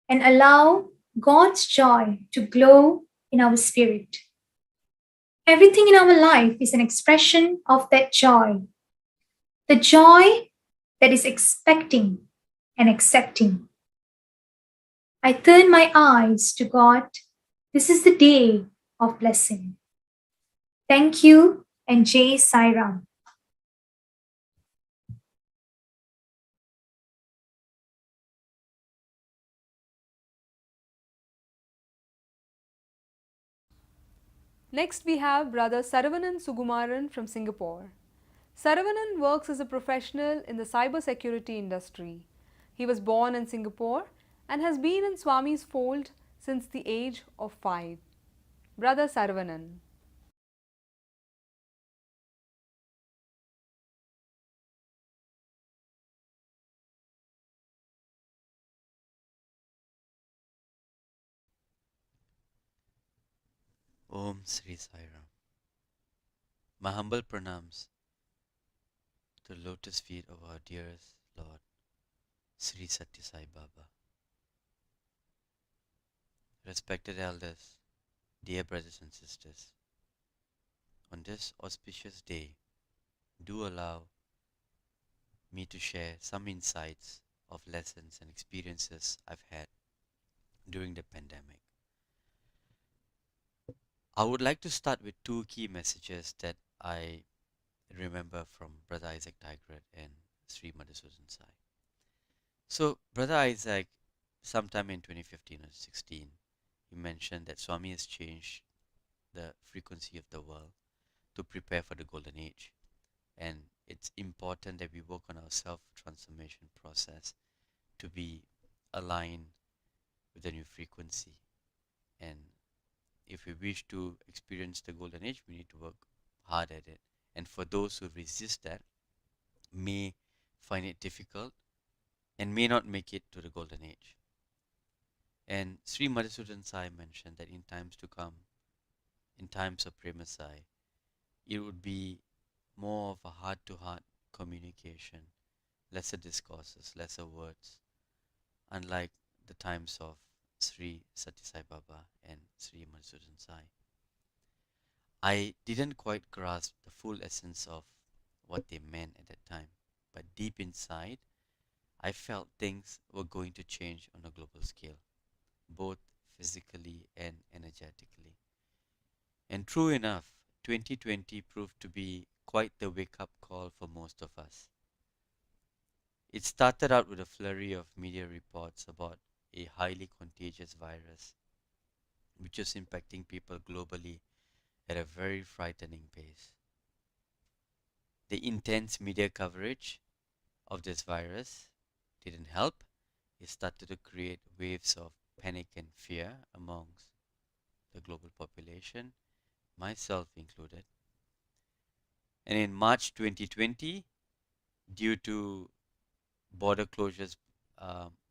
and allow God's joy to glow in our spirit. Everything in our life is an expression of that joy. The joy that is expecting and accepting. I turn my eyes to God. This is the day of blessing. Thank you and Jai Sai Ram. Next, we have Brother Sarvavanan Sugumaran from Singapore. Sarvavanan works as a professional in the cybersecurity industry. He was born in Singapore and has been in Swami's fold since the age of 5. Brother Sarvavanan. Om Sri Sai Ram. My humble pranams to the lotus feet of our dearest Lord, Sri Sathya Sai Baba. Respected elders, dear brothers and sisters, on this auspicious day, do allow me to share some insights of lessons and experiences I've had during the pandemic. I would like to start with 2 key messages that I remember from Brother Isaac Tigrat and Sri Madhusudan Sai. So, Brother Isaac, sometime in 2015 or 16, he mentioned that Swami has changed the frequency of the world to prepare for the golden age. And it's important that we work on our self-transformation process to be aligned with the new frequency. And if we wish to experience the golden age, we need to work hard at it. And for those who resist that, may find it difficult and may not make it to the golden age. And Sri Madhusudan Sai mentioned that in times to come, in times of Prema Sai, it would be more of a heart-to-heart communication, lesser discourses, lesser words, unlike the times of Sri Sathya Sai Baba and Sri Madhusudan Sai. I didn't quite grasp the full essence of what they meant at that time, but deep inside, I felt things were going to change on a global scale, both physically and energetically. And true enough, 2020 proved to be quite the wake-up call for most of us. It started out with a flurry of media reports about a highly contagious virus, which was impacting people globally at a very frightening pace. The intense media coverage of this virus didn't help. It started to create waves of panic and fear amongst the global population, myself included. And in March 2020, due to border closures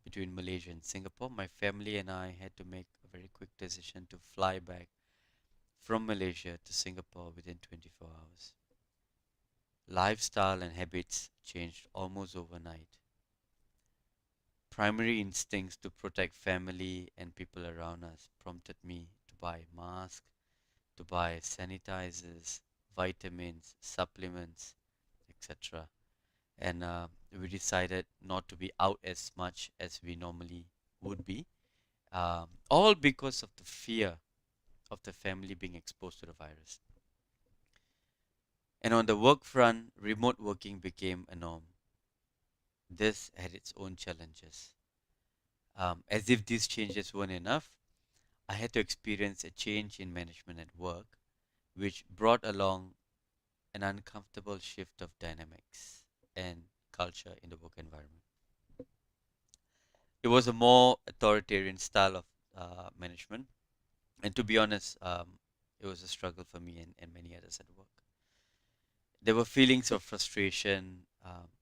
between Malaysia and Singapore, my family and I had to make a very quick decision to fly back from Malaysia to Singapore within 24 hours. Lifestyle and habits changed almost overnight. Primary instincts to protect family and people around us prompted me to buy masks, to buy sanitizers, vitamins, supplements, etc. And we decided not to be out as much as we normally would be, all because of the fear of the family being exposed to the virus. And on the work front, remote working became a norm. This had its own challenges. As if these changes weren't enough, I had to experience a change in management at work, which brought along an uncomfortable shift of dynamics and culture in the work environment. It was a more authoritarian style of management, and to be honest, it was a struggle for me and many others at work. There were feelings of frustration,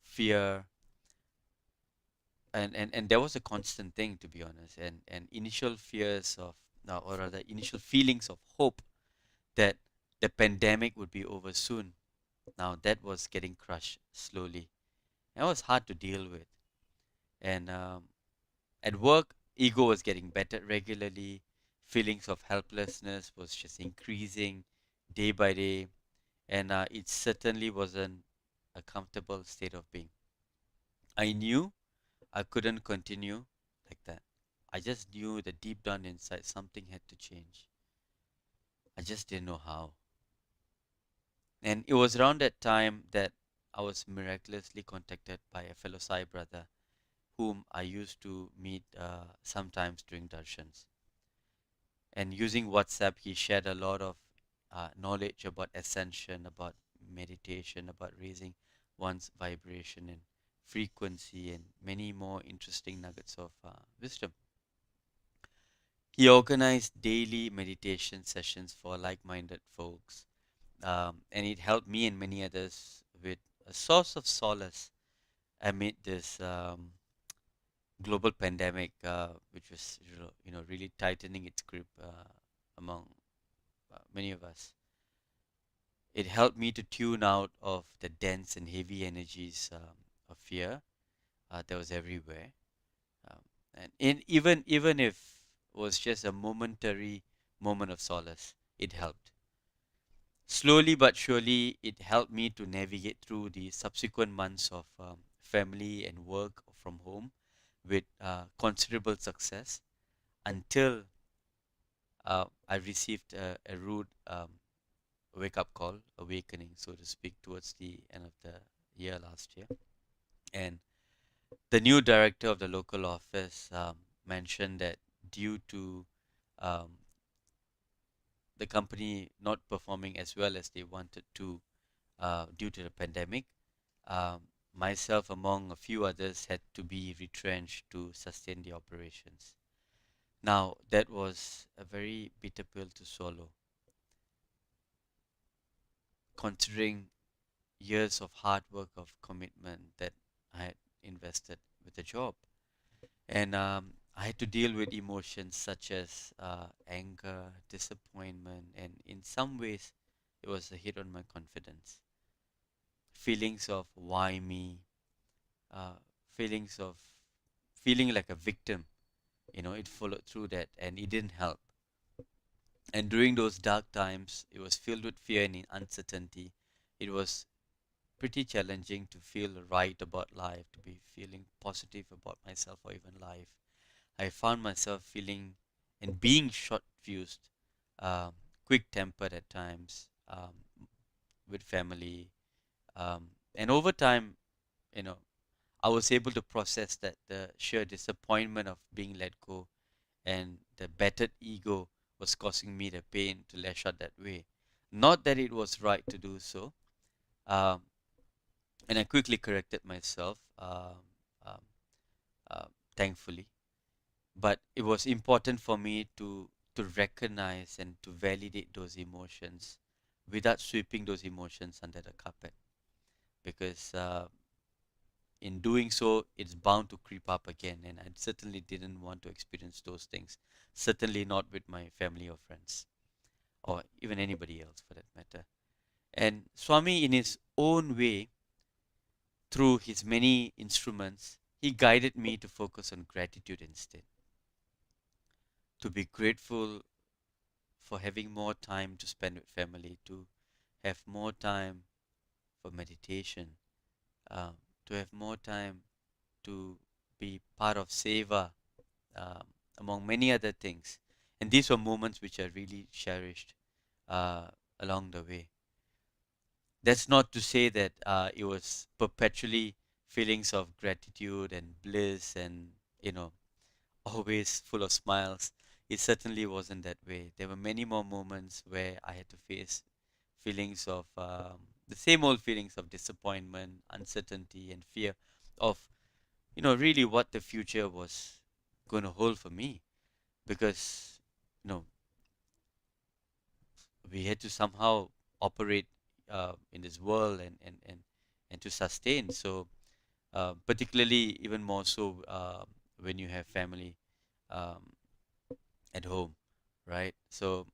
fear, and there was a constant thing, to be honest, and initial fears of, or rather initial feelings of hope that the pandemic would be over soon. Now that was getting crushed slowly. That was hard to deal with. And at work, ego was getting better regularly. Feelings of helplessness was just increasing day by day, and it certainly wasn't a comfortable state of being. I knew I couldn't continue like that. I just knew that deep down inside something had to change. I just didn't know how. And it was around that time that I was miraculously contacted by a fellow Sai brother whom I used to meet sometimes during darshans. And using WhatsApp, he shared a lot of knowledge about ascension, about meditation, about raising one's vibration and frequency, and many more interesting nuggets of wisdom. He organized daily meditation sessions for like-minded folks, and it helped me and many others with a source of solace amid this global pandemic, which was really tightening its grip among many of us. It helped me to tune out of the dense and heavy energies of fear that was everywhere, um, and even if it was just a momentary moment of solace, it helped. Slowly but surely, it helped me to navigate through the subsequent months of family and work from home with considerable success until I received a rude wake up call, awakening, so to speak, towards the end of the year last year. And the new director of the local office mentioned that due to um, the company not performing as well as they wanted to due to the pandemic, um, myself among a few others had to be retrenched to sustain the operations. Now, that was a very bitter pill to swallow, considering years of hard work, of commitment that I had invested with the job. And I had to deal with emotions such as anger, disappointment, and in some ways, it was a hit on my confidence. Feelings of why me, uh, feelings of feeling like a victim. It followed through that, and it didn't help. And during those dark times, it was filled with fear and uncertainty. It was pretty challenging to feel right about life, to be feeling positive about myself or even life. I found myself feeling and being short fused, um, quick tempered at times, with family. And over time, you know, I was able to process that the sheer disappointment of being let go and the battered ego was causing me the pain to lash out that way. Not that it was right to do so, um, and I quickly corrected myself, um, uh, thankfully. But it was important for me to recognize and to validate those emotions without sweeping those emotions under the carpet, because in doing so, it's bound to creep up again. And I certainly didn't want to experience those things. Certainly not with my family or friends, or even anybody else for that matter. And Swami, in his own way, through his many instruments, he guided me to focus on gratitude instead. To be grateful for having more time to spend with family, to have more time for meditation, um, to have more time to be part of seva, um, among many other things. And these were moments which I really cherished uh, along the way. That's not to say that it was perpetually feelings of gratitude and bliss and, you know, always full of smiles. It certainly wasn't that way. There were many more moments where I had to face feelings of the same old feelings of disappointment, uncertainty, and fear of, you know, really what the future was going to hold for me. Because, you know, we had to somehow operate in this world and to sustain. So, particularly even more so when you have family um, at home, right? So,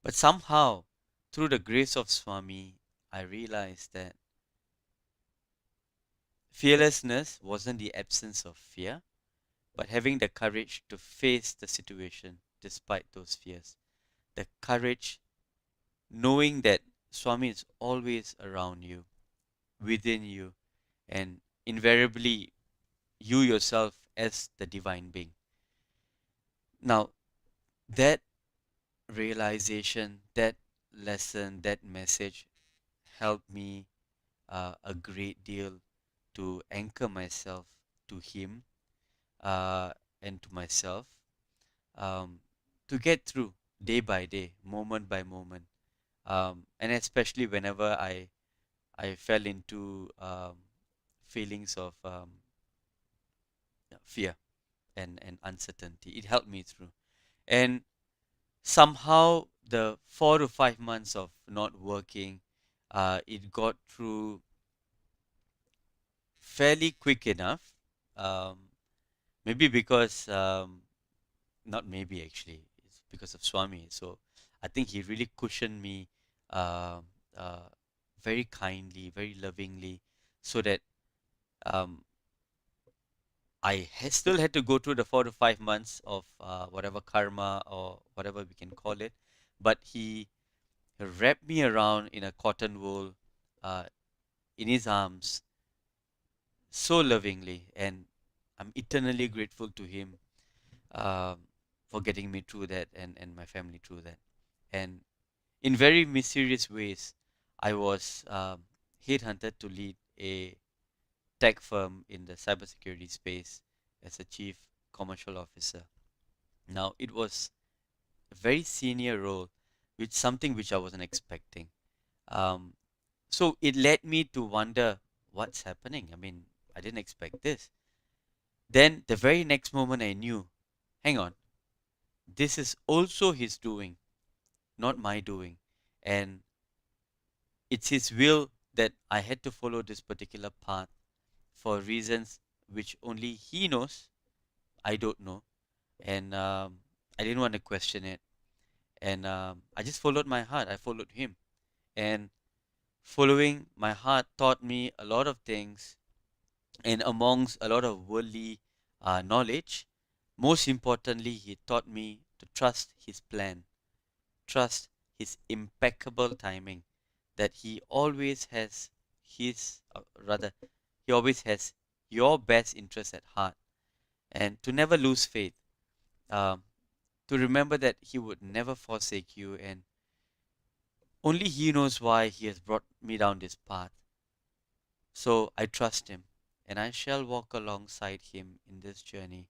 but somehow, through the grace of Swami, I realized that fearlessness wasn't the absence of fear, but having the courage to face the situation despite those fears. The courage knowing that Swami is always around you, within you, and invariably you yourself as the divine being. Now, that realization, that lesson, that message helped me a great deal to anchor myself to Him uh, and to myself, um, to get through day by day, moment by moment, and especially whenever I fell into feelings of fear and uncertainty. It helped me through. And somehow the 4 to 5 months of not working, it got through fairly quick enough. Um, maybe because, not maybe actually, it's because of Swami. So I think he really cushioned me uh, uh, very kindly, very lovingly, so that um, still had to go through the 4 to 5 months of whatever karma or whatever we can call it, but he wrapped me around in a cotton wool uh, in his arms so lovingly, and I'm eternally grateful to him um, for getting me through that and my family through that. And in very mysterious ways, I was headhunted to lead a tech firm in the cybersecurity space as a chief commercial officer. Now, it was a very senior role, which something which I wasn't expecting. Um, so it led me to wonder what's happening. I mean, I didn't expect this. Then the very next moment I knew, hang on, this is also his doing, not my doing. And it's his will that I had to follow this particular path for reasons which only he knows, I don't know. And I didn't want to question it. And I just followed my heart. I followed him. And following my heart taught me a lot of things, and amongst a lot of worldly knowledge, most importantly, he taught me to trust his plan, trust his impeccable timing, that he always has rather, he always has your best interest at heart, and to never lose faith, um, to remember that he would never forsake you, and only he knows why he has brought me down this path. So I trust him, and I shall walk alongside him in this journey.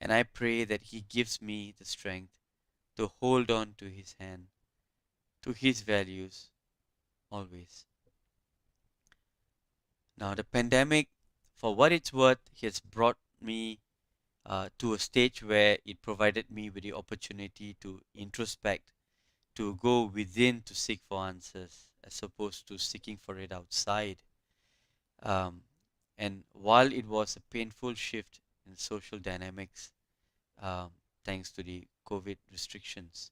And I pray that he gives me the strength to hold on to his hand, to his values always. Now, the pandemic, for what it's worth, has brought me to a stage where it provided me with the opportunity to introspect, to go within to seek for answers, as opposed to seeking for it outside. And while it was a painful shift in social dynamics, um, thanks to the COVID restrictions,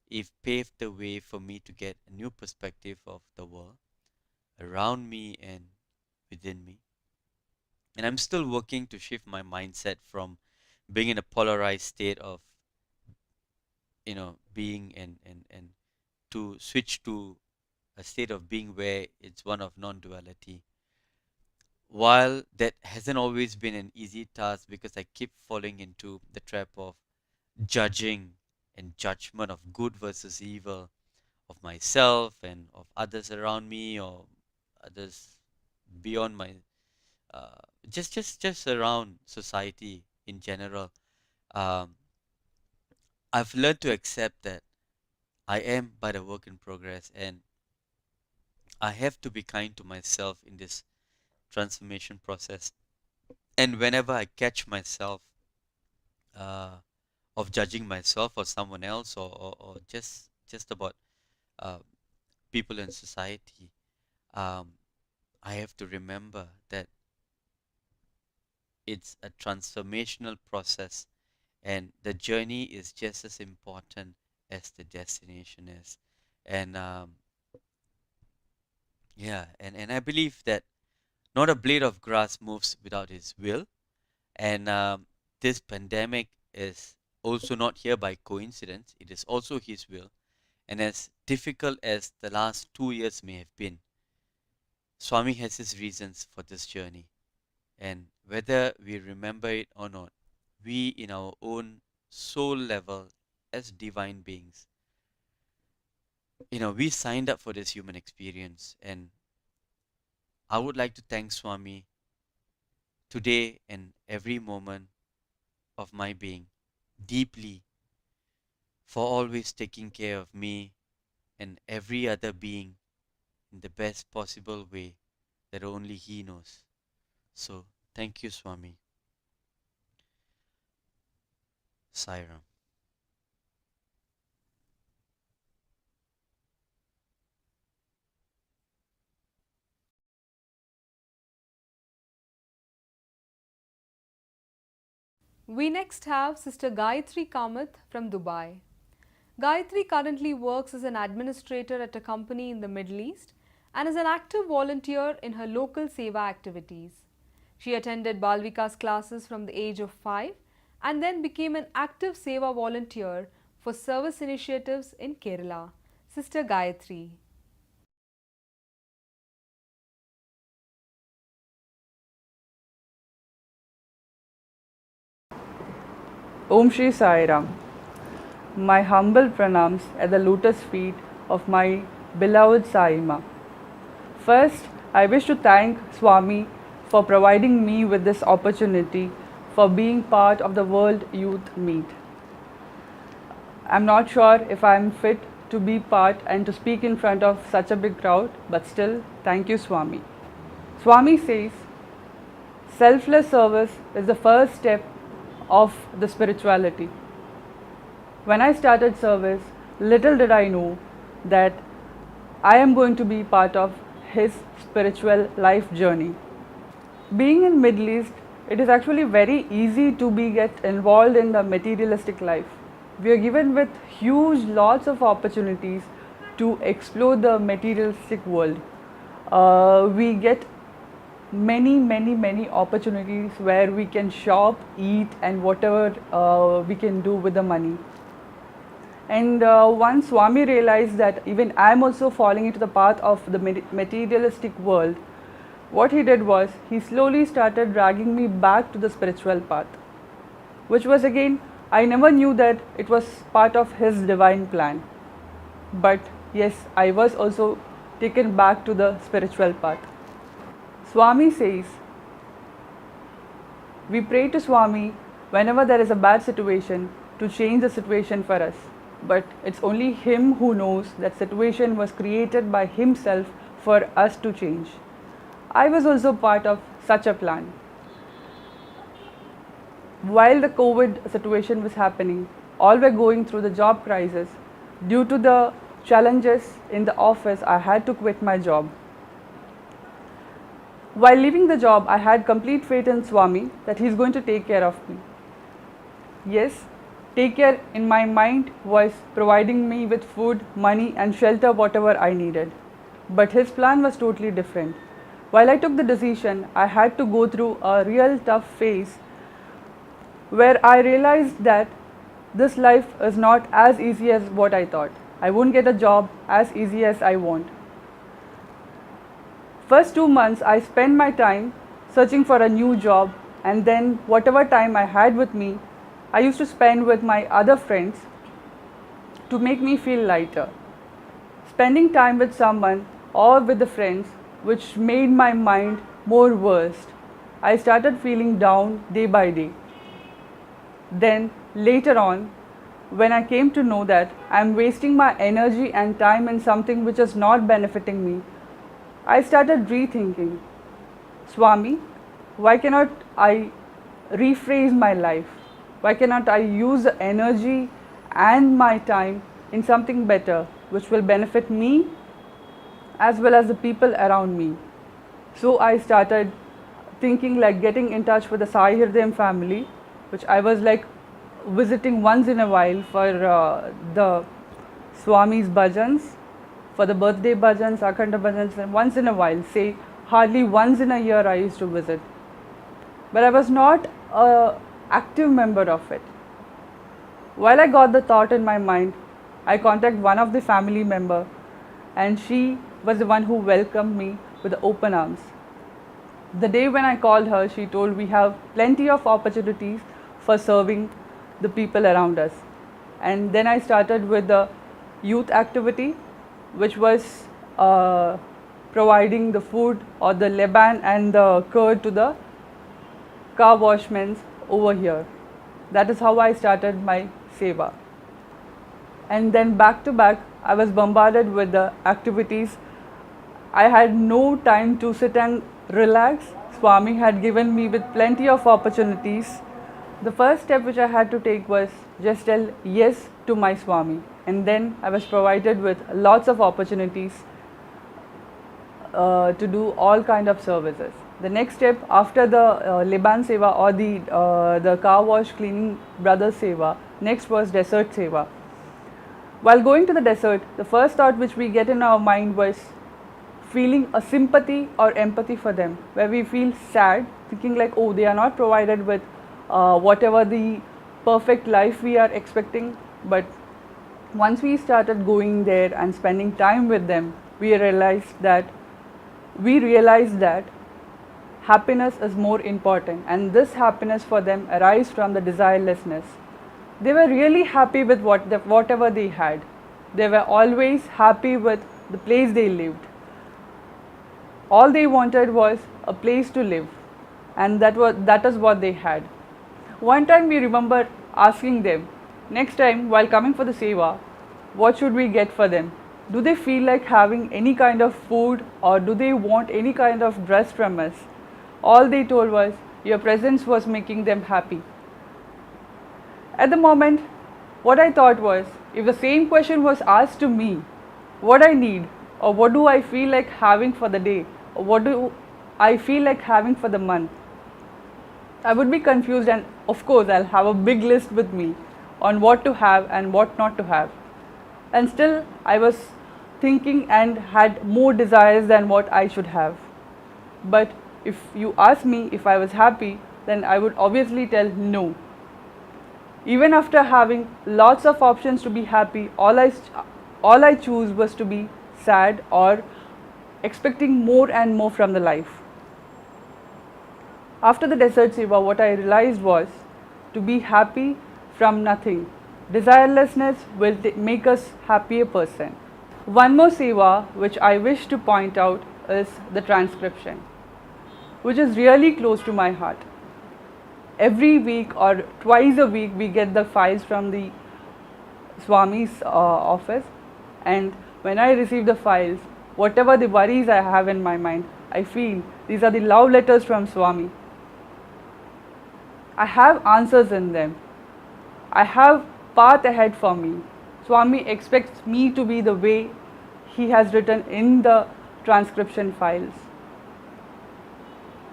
it paved the way for me to get a new perspective of the world around me and within me. And I'm still working to shift my mindset from being in a polarized state of, being and to switch to a state of being where it's one of non-duality. While that hasn't always been an easy task because I keep falling into the trap of judging and judgment of good versus evil, of myself and of others around me or others beyond my uh, just around society in general. um, I've learned to accept that I am but a work in progress, and I have to be kind to myself in this transformation process. And whenever I catch myself uh, of judging myself or someone else, or just about uh, people in society, um, I have to remember that it's a transformational process, and the journey is just as important as the destination is. And yeah, and I believe that not a blade of grass moves without his will. And this pandemic is also not here by coincidence, it is also his will. And as difficult as the last 2 years may have been, Swami has his reasons for this journey. And whether we remember it or not, we in our own soul level as divine beings, we signed up for this human experience. And I would like to thank Swami today and every moment of my being deeply for always taking care of me and every other being in the best possible way that only he knows. So thank you, Swami. Sairam. We next have Sister Gayathri Kamath from Dubai. Gayathri currently works as an administrator at a company in the Middle East and is an active volunteer in her local Seva activities. She attended Balvika's classes from the age of 5 and then became an active Seva volunteer for service initiatives in Kerala. Sister Gayathri. Om Shri Sai Ram. My humble pranams at the lotus feet of my beloved Saima. First, I wish to thank Swami for providing me with this opportunity for being part of the World Youth Meet. I'm not sure if I'm fit to be part and to speak in front of such a big crowd, but still, thank you, Swami. Swami says, selfless service is the first step of the spirituality. When I started service, little did I know that I am going to be part of his spiritual life journey. Being in Middle East, it is actually very easy to get involved in the materialistic life. We are given with huge lots of opportunities to explore the materialistic world. We get many opportunities where we can shop, eat, and whatever we can do with the money. And once Swami realized that even I am also falling into the path of the materialistic world, what he did was he slowly started dragging me back to the spiritual path, which was again, I never knew that it was part of his divine plan. But yes, I was also taken back to the spiritual path. Swami says, we pray to Swami whenever there is a bad situation to change the situation for us. But it's only him who knows that situation was created by himself for us to change. I was also part of such a plan. While the COVID situation was happening, all were going through the job crisis. Due to the challenges in the office, I had to quit my job. While leaving the job, I had complete faith in Swami that he is going to take care of me. Yes, take care in my mind was providing me with food, money and shelter whatever I needed. But his plan was totally different. While I took the decision, I had to go through a real tough phase where I realized that this life is not as easy as what I thought. I won't get a job as easy as I want. First 2 months I spent my time searching for a new job, and then whatever time I had with me, I used to spend with my other friends to make me feel lighter. Spending time with someone or with the friends which made my mind more worse. I started feeling down day by day. Then later on, when I came to know that I am wasting my energy and time in something which is not benefiting me, I started rethinking, Swami, why cannot I rephrase my life? Why cannot I use the energy and my time in something better which will benefit me as well as the people around me? So I started thinking like getting in touch with the Sai Hridayam family, which I was like visiting once in a while for the Swami's bhajans, for the birthday bhajans, Akhanda bhajans, and once in a while, say hardly once in a year I used to visit. But I was not an active member of it. While I got the thought in my mind, I contacted one of the family member, and she was the one who welcomed me with open arms. The day when I called her, she told we have plenty of opportunities for serving the people around us. And then I started with the youth activity, which was providing the food or the leban and the curd to the car washmen over here. That is how I started my seva. And then back to back, I was bombarded with the activities. I had no time to sit and relax. Swami had given me with plenty of opportunities. The first step which I had to take was just tell yes to my Swami, and then I was provided with lots of opportunities to do all kind of services. The next step after the Liban Seva or the car wash cleaning brothers Seva, next was desert Seva. While going to the desert, the first thought which we get in our mind was feeling a sympathy or empathy for them, where we feel sad, thinking like, oh, they are not provided with whatever the perfect life we are expecting. But once we started going there and spending time with them, we realized that happiness is more important, and this happiness for them arises from the desirelessness. They were really happy with whatever they had. They were always happy with the place they lived. All they wanted was a place to live, and that is what they had. One time we remember asking them, next time while coming for the seva, what should we get for them? Do they feel like having any kind of food, or do they want any kind of dress from us? All they told was, your presence was making them happy. At the moment, what I thought was, if the same question was asked to me, what I need, or what do I feel like having for the day, or what do I feel like having for the month, I would be confused, and of course I'll have a big list with me on what to have and what not to have. And still I was thinking and had more desires than what I should have. But if you ask me if I was happy, then I would obviously tell no. Even after having lots of options to be happy, all I choose was to be sad or expecting more and more from the life. After the desert seva, what I realized was to be happy from nothing. Desirelessness will make us happier person. One more seva which I wish to point out is the transcription, which is really close to my heart. Every week or twice a week we get the files from the Swami's office, and when I receive the files, whatever the worries I have in my mind, I feel these are the love letters from Swami. I have answers in them. I have path ahead for me. Swami expects me to be the way he has written in the transcription files.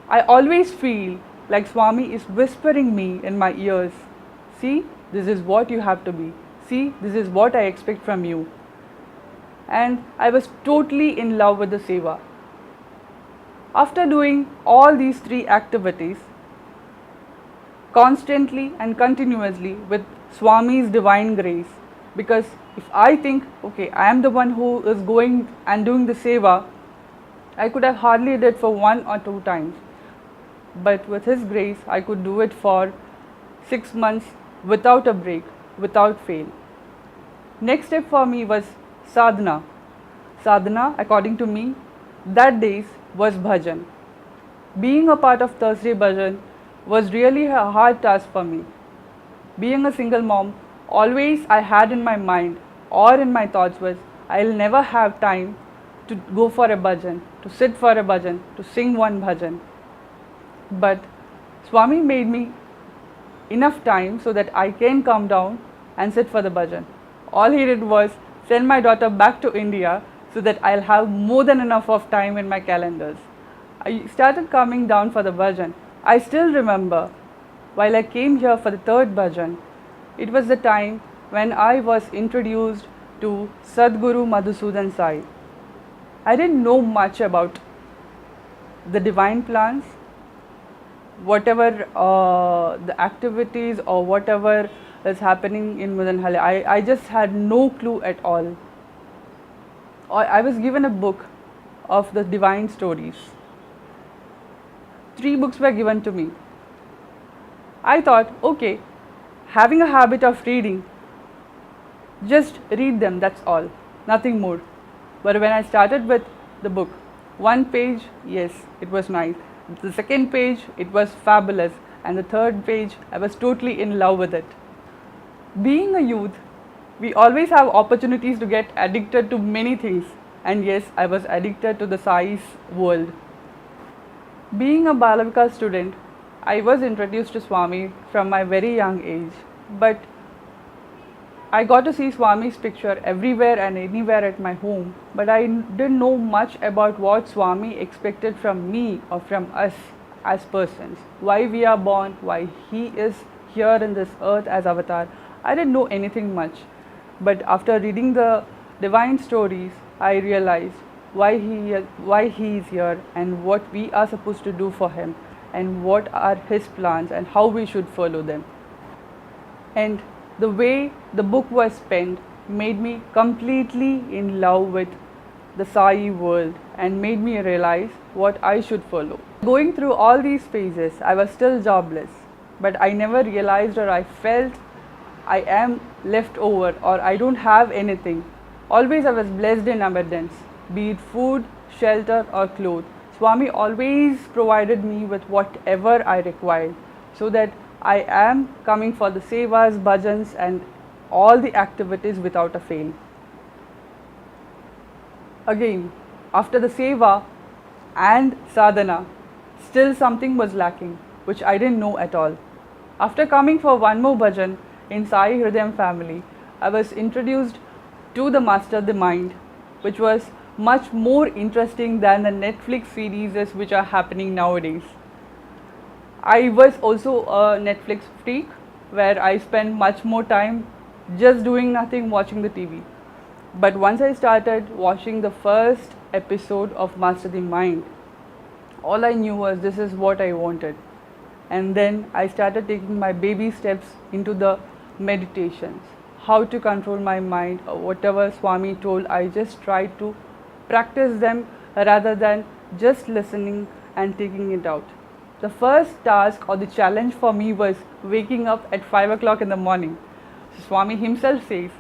I always feel like Swami is whispering me in my ears, see, this is what you have to be. See, this is what I expect from you. And I was totally in love with the Seva. After doing all these three activities, constantly and continuously with Swami's divine grace, because if I think, okay, I am the one who is going and doing the Seva, I could have hardly did for 1 or 2 times. But with His grace, I could do it for 6 months without a break, without fail. Next step for me was sadhana. Sadhana, according to me, that days was bhajan. Being a part of Thursday bhajan was really a hard task for me. Being a single mom, always I had in my mind or in my thoughts was, I'll never have time to go for a bhajan, to sit for a bhajan, to sing one bhajan. But Swami made me enough time so that I can come down and sit for the bhajan. All he did was send my daughter back to India so that I'll have more than enough of time in my calendars. I started coming down for the bhajan. I still remember while I came here for the third bhajan, it was the time when I was introduced to Sadguru Madhusudan Sai. I didn't know much about the divine plans, whatever the activities or whatever is happening in Muddenahalli. I just had no clue at all. I was given a book of the divine stories. 3 books were given to me. I thought, okay, having a habit of reading, just read them, that's all, nothing more. But when I started with the book, 1 page, yes, it was nice. The second page, it was fabulous. And the third page, I was totally in love with it. Being a youth, we always have opportunities to get addicted to many things. And yes, I was addicted to the Sai's world. Being a Balavika student, I was introduced to Swami from my very young age. But I got to see Swami's picture everywhere and anywhere at my home. But I didn't know much about what Swami expected from me or from us as persons. Why we are born, why he is here in this earth as avatar. I didn't know anything much. But after reading the divine stories, I realized why he is here and what we are supposed to do for him and what are his plans and how we should follow them. And the way the book was penned made me completely in love with the Sai world and made me realize what I should follow. Going through all these phases, I was still jobless, but I never realized or I felt I am left over or I don't have anything. Always I was blessed in abundance, be it food, shelter or clothes. Swami always provided me with whatever I required, so that I am coming for the sevas, bhajans and all the activities without a fail. Again, after the seva and sadhana, still something was lacking, which I didn't know at all. After coming for one more bhajan in Sai Hridayam family, I was introduced to the Master the Mind, which was much more interesting than the Netflix series which are happening nowadays. I was also a Netflix freak where I spent much more time just doing nothing, watching the TV. But once I started watching the first episode of Master the Mind, all I knew was this is what I wanted. And then I started taking my baby steps into the meditations, how to control my mind, or whatever Swami told, I just tried to practice them rather than just listening and taking it out. The first task or the challenge for me was waking up at 5 o'clock in the morning. So Swami himself says,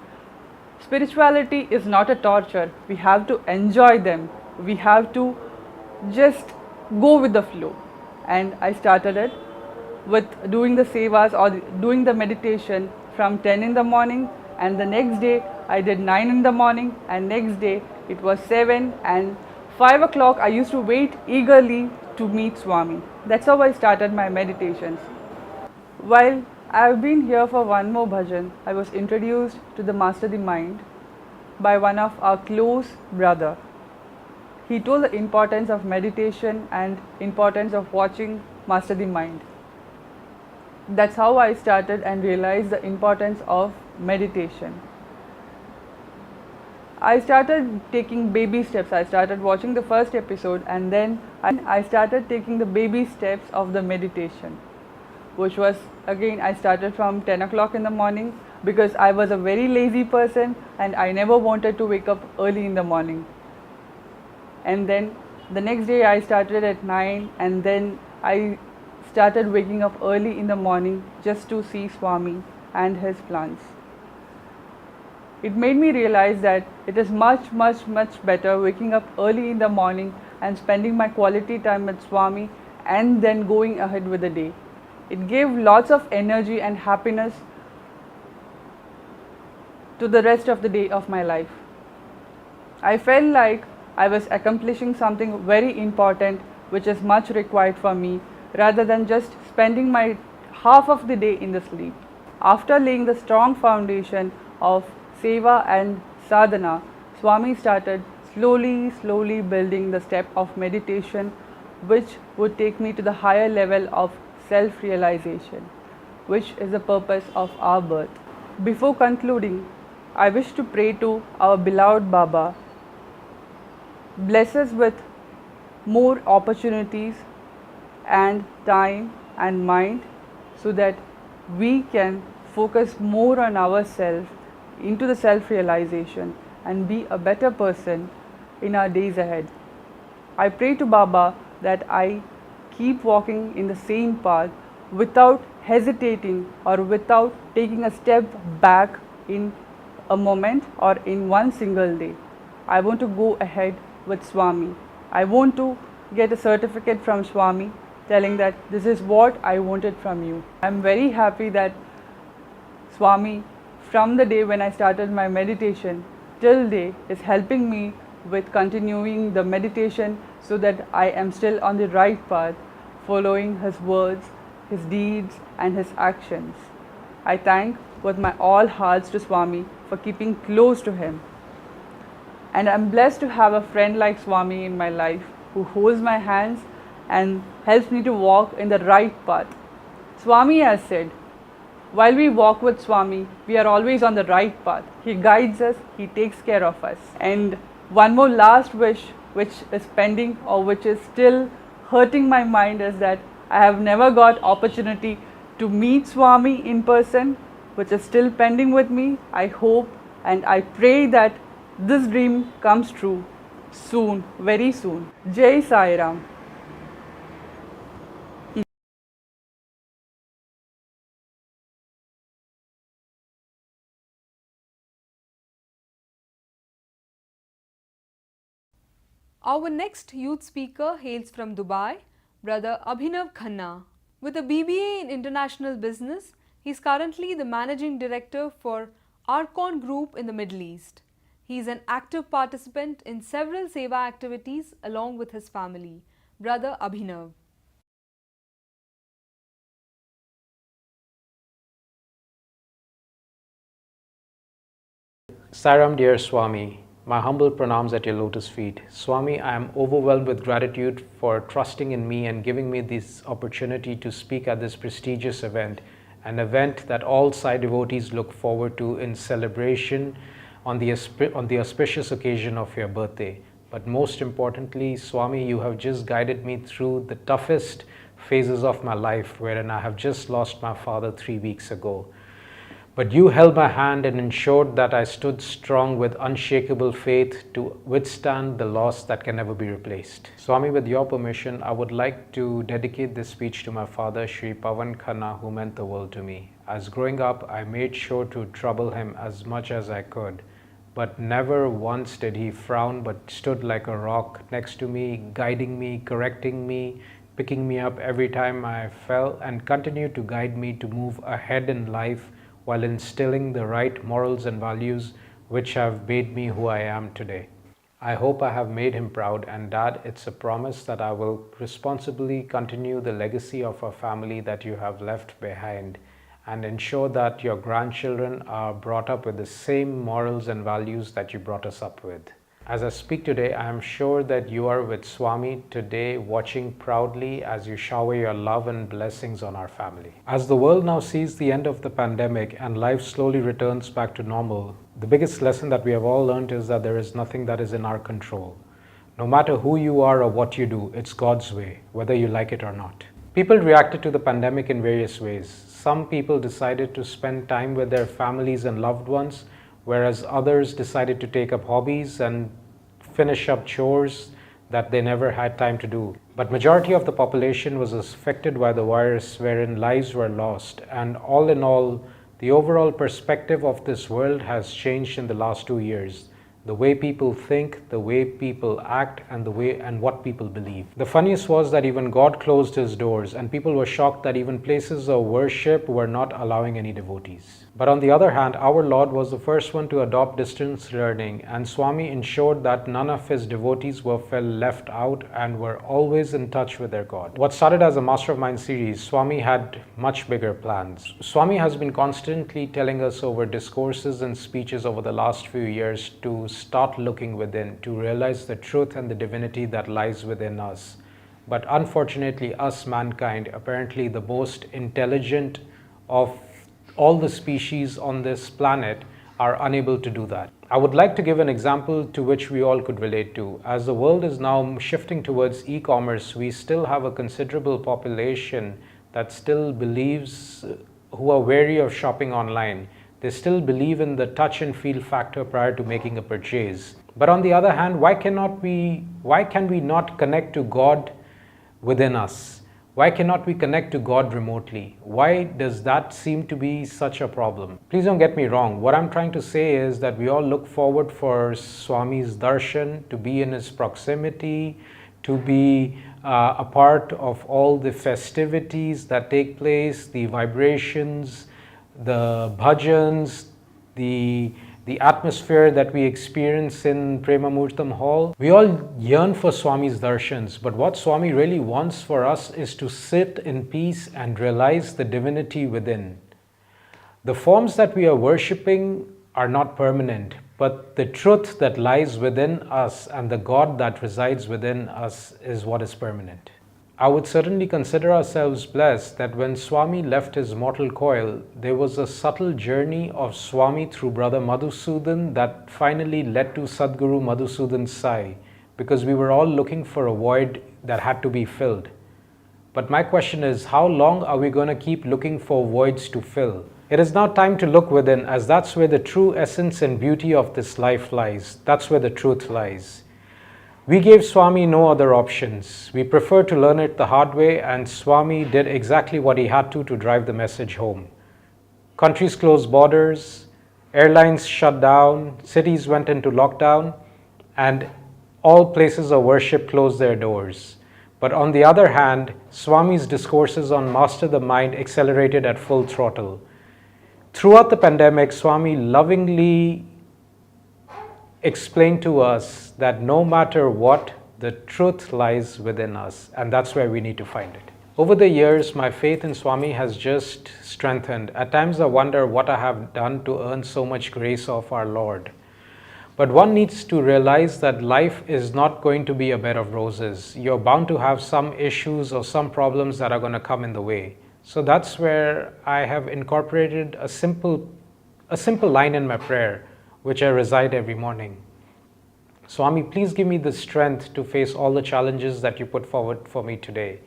spirituality is not a torture. We have to enjoy them. We have to just go with the flow. And I started it with doing the sevas or doing the meditation from 10 in the morning, and the next day I did 9 in the morning, and next day it was 7, and 5 o'clock I used to wait eagerly to meet Swami. That's how I started my meditations. While I've been here for one more bhajan, I was introduced to the Master the Mind by one of our close brother. he told the importance of meditation and importance of watching Master the Mind. That's how I started and realized the importance of meditation. I started taking baby steps. I started watching the first episode and then I started taking the baby steps of the meditation, which was, again, I started from 10 o'clock in the morning because I was a very lazy person and I never wanted to wake up early in the morning. And then the next day I started at 9 and then I started waking up early in the morning just to see Swami and his plants. It made me realize that it is much better waking up early in the morning and spending my quality time with Swami and then going ahead with the day. It gave lots of energy and happiness to the rest of the day of my life. I felt like I was accomplishing something very important which is much required for me rather than just spending my half of the day in the sleep. After laying the strong foundation of Seva and Sadhana, Swami started slowly building the step of meditation which would take me to the higher level of self-realization, which is the purpose of our birth. Before concluding, I wish to pray to our beloved Baba, bless us with more opportunities and time and mind so that we can focus more on ourselves into the self-realization and be a better person in our days ahead. I pray to Baba that I keep walking in the same path without hesitating or without taking a step back in a moment or in one single day. I want to go ahead with Swami. I want to get a certificate from Swami telling that this is what I wanted from you. I'm very happy that Swami, from the day when I started my meditation till day, is helping me with continuing the meditation so that I am still on the right path, following his words, his deeds and his actions. I thank with my all hearts to Swami for keeping close to him. And I'm blessed to have a friend like Swami in my life who holds my hands and helps me to walk in the right path. Swami has said, while we walk with Swami, we are always on the right path. He guides us, he takes care of us. And one more last wish which is pending or which is still hurting my mind is that I have never got opportunity to meet Swami in person, which is still pending with me. I hope and I pray that this dream comes true soon, very soon. Jai Sai Ram. Our next youth speaker hails from Dubai, Brother Abhinav Khanna. With a BBA in International Business, he is currently the Managing Director for Archon Group in the Middle East. He is an active participant in several Seva activities along with his family. Brother Abhinav. Sairam, dear Swami, my humble pranams at your lotus feet. Swami, I am overwhelmed with gratitude for trusting in me and giving me this opportunity to speak at this prestigious event, an event that all Sai devotees look forward to in celebration on the auspicious occasion of your birthday. But most importantly, Swami, you have just guided me through the toughest phases of my life, wherein I have just lost my father 3 weeks ago. But you held my hand and ensured that I stood strong with unshakable faith to withstand the loss that can never be replaced. Swami, with your permission, I would like to dedicate this speech to my father, Sri Pavan Khanna, who meant the world to me. As growing up, I made sure to trouble him as much as I could. But never once did he frown, but stood like a rock next to me, guiding me, correcting me, picking me up every time I fell, and continued to guide me to move ahead in life while instilling the right morals and values which have made me who I am today. I hope I have made him proud, and Dad, it's a promise that I will responsibly continue the legacy of our family that you have left behind and ensure that your grandchildren are brought up with the same morals and values that you brought us up with. As I speak today, I am sure that you are with Swami today, watching proudly as you shower your love and blessings on our family. As the world now sees the end of the pandemic and life slowly returns back to normal, the biggest lesson that we have all learned is that there is nothing that is in our control. No matter who you are or what you do, it's God's way, whether you like it or not. People reacted to the pandemic in various ways. Some people decided to spend time with their families and loved ones, whereas others decided to take up hobbies and finish up chores that they never had time to do. But majority of the population was affected by the virus, wherein lives were lost. And all in all, the overall perspective of this world has changed in the last 2 years. The way people think, the way people act, and what people believe. The funniest was that even God closed his doors, and people were shocked that even places of worship were not allowing any devotees. But on the other hand, our Lord was the first one to adopt distance learning, and Swami ensured that none of his devotees felt left out and were always in touch with their God. What started as a Master of Mind series, Swami had much bigger plans. Swami has been constantly telling us over discourses and speeches over the last few years to start looking within, to realize the truth and the divinity that lies within us. But unfortunately, us mankind, apparently the most intelligent of all the species on this planet, are unable to do that. I would like to give an example to which we all could relate to. As the world is now shifting towards e-commerce, we still have a considerable population that still believes, who are wary of shopping online. They still believe in the touch and feel factor prior to making a purchase. But on the other hand, why can we not connect to God within us? Why cannot we connect to God remotely? Why does that seem to be such a problem? Please don't get me wrong. What I'm trying to say is that we all look forward for Swami's darshan, to be in his proximity, to be a part of all the festivities that take place, the vibrations, the bhajans, the atmosphere that we experience in Premamrutham hall. We all yearn for Swami's darshans, but what Swami really wants for us is to sit in peace and realize the divinity within. The forms that we are worshipping are not permanent, but the truth that lies within us and the God that resides within us is what is permanent. I would certainly consider ourselves blessed that when Swami left his mortal coil, there was a subtle journey of Swami through Brother Madhusudan that finally led to Sadguru Madhusudan Sai, because we were all looking for a void that had to be filled. But my question is, how long are we going to keep looking for voids to fill? It is now time to look within, as that's where the true essence and beauty of this life lies. That's where the truth lies. We gave Swami no other options. We preferred to learn it the hard way, and Swami did exactly what he had to drive the message home. Countries closed borders, airlines shut down, cities went into lockdown, and all places of worship closed their doors. But on the other hand, Swami's discourses on Master the Mind accelerated at full throttle. Throughout the pandemic, Swami lovingly explained to us that no matter what, the truth lies within us, and that's where we need to find it. Over the years, my faith in Swami has just strengthened. At times I wonder what I have done to earn so much grace of our Lord. But one needs to realize that life is not going to be a bed of roses. You're bound to have some issues or some problems that are going to come in the way. So that's where I have incorporated a simple line in my prayer, which I recite every morning. Swami, please give me the strength to face all the challenges that you put forward for me today.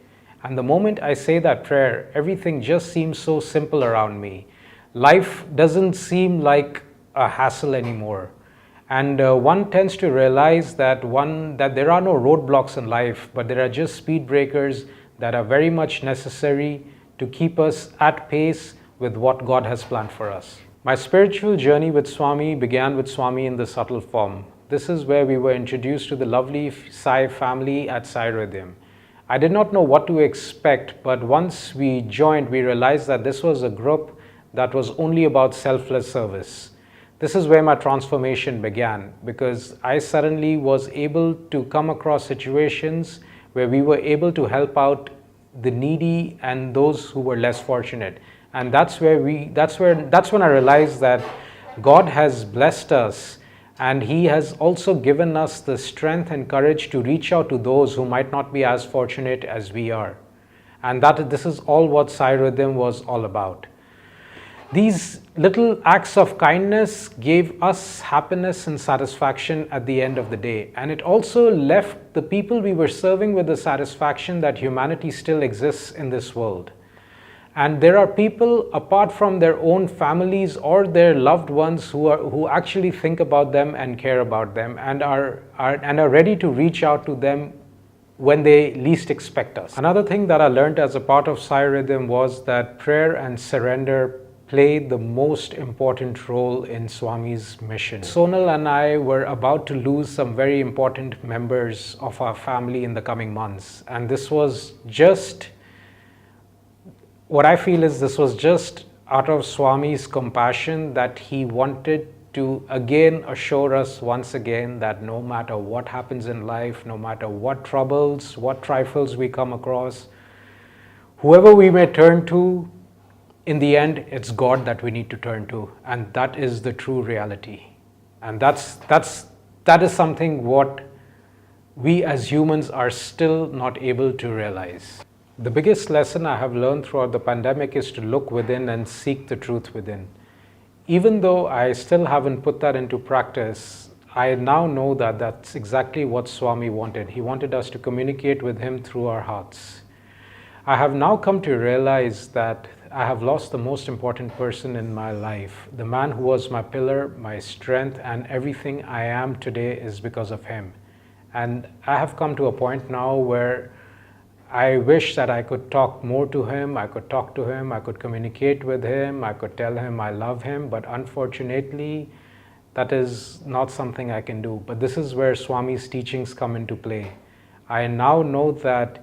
And the moment I say that prayer, everything just seems so simple around me. Life doesn't seem like a hassle anymore. And one tends to realize that there are no roadblocks in life, but there are just speed breakers that are very much necessary to keep us at pace with what God has planned for us. My spiritual journey with Swami began with Swami in the subtle form. This is where we were introduced to the lovely Sai family at Sai Rhythm. I did not know what to expect, but once we joined, we realized that this was a group that was only about selfless service. This is where my transformation began, because I suddenly was able to come across situations where we were able to help out the needy and those who were less fortunate. And that's when I realized that God has blessed us And he has also given us the strength and courage to reach out to those who might not be as fortunate as we are. And this is all what Sai Rhythm was all about. These little acts of kindness gave us happiness and satisfaction at the end of the day. And it also left the people we were serving with the satisfaction that humanity still exists in this world. And there are people apart from their own families or their loved ones who actually think about them and care about them and are ready to reach out to them when they least expect us. Another thing that I learned as a part of Sai Rhythm was that prayer and surrender play the most important role in Swami's mission. Sonal and I were about to lose some very important members of our family in the coming months, and this was just what I feel is this was just out of Swami's compassion that he wanted to again assure us once again that no matter what happens in life, no matter what troubles, what trifles we come across, whoever we may turn to, in the end, it's God that we need to turn to, and that is the true reality. And that is something what we as humans are still not able to realize. The biggest lesson I have learned throughout the pandemic is to look within and seek the truth within. Even though I still haven't put that into practice, I now know that that's exactly what Swami wanted. He wanted us to communicate with him through our hearts. I have now come to realize that I have lost the most important person in my life. The man who was my pillar, my strength, and everything I am today is because of him. And I have come to a point now where I wish that I could talk more to him, I could talk to him, I could communicate with him, I could tell him I love him, but unfortunately, that is not something I can do. But this is where Swami's teachings come into play. I now know that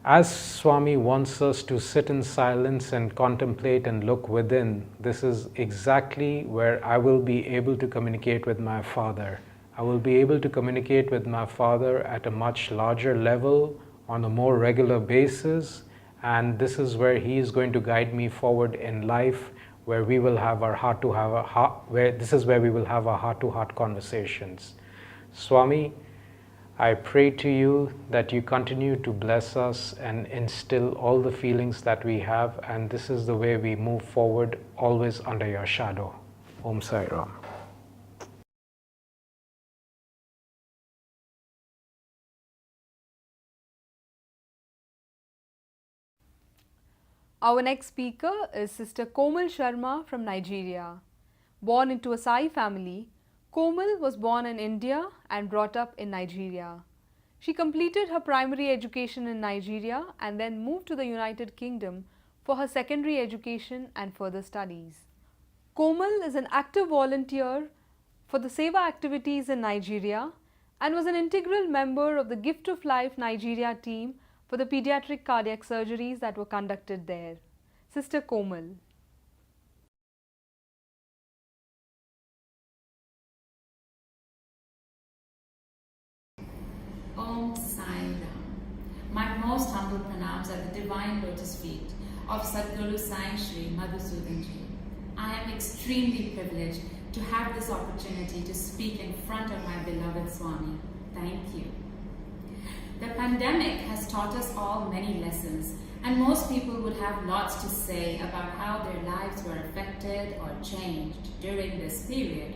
as Swami wants us to sit in silence and contemplate and look within, this is exactly where I will be able to communicate with my Father. I will be able to communicate with my Father at a much larger level, on a more regular basis, and this is where he is going to guide me forward in life, where we will have our heart-to-heart conversations. Swami, I pray to you that you continue to bless us and instill all the feelings that we have, and this is the way we move forward, always under your shadow. Om Sai Ram. Our next speaker is Sister Komal Sharma from Nigeria. Born into a Sai family, Komal was born in India and brought up in Nigeria. She completed her primary education in Nigeria and then moved to the United Kingdom for her secondary education and further studies. Komal is an active volunteer for the Seva activities in Nigeria and was an integral member of the Gift of Life Nigeria team for the pediatric cardiac surgeries that were conducted there. Sister Komal. Om Sai Ram. My most humble pranams at the divine lotus feet of Sadguru Sai Shri Madhusudan Ji. I am extremely privileged to have this opportunity to speak in front of my beloved Swami. Thank you. The pandemic has taught us all many lessons, and most people would have lots to say about how their lives were affected or changed during this period.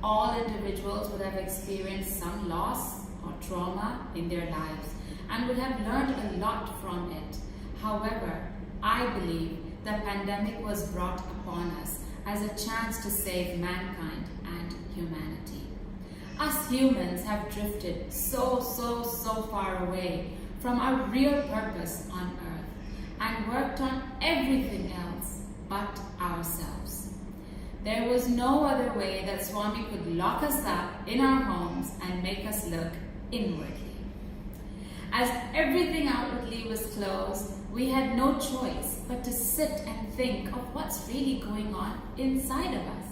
All individuals would have experienced some loss or trauma in their lives and would have learned a lot from it. However, I believe the pandemic was brought upon us as a chance to save mankind and humanity. Us humans have drifted so far away from our real purpose on earth and worked on everything else but ourselves. There was no other way that Swami could lock us up in our homes and make us look inwardly. As everything outwardly was closed, we had no choice but to sit and think of what's really going on inside of us.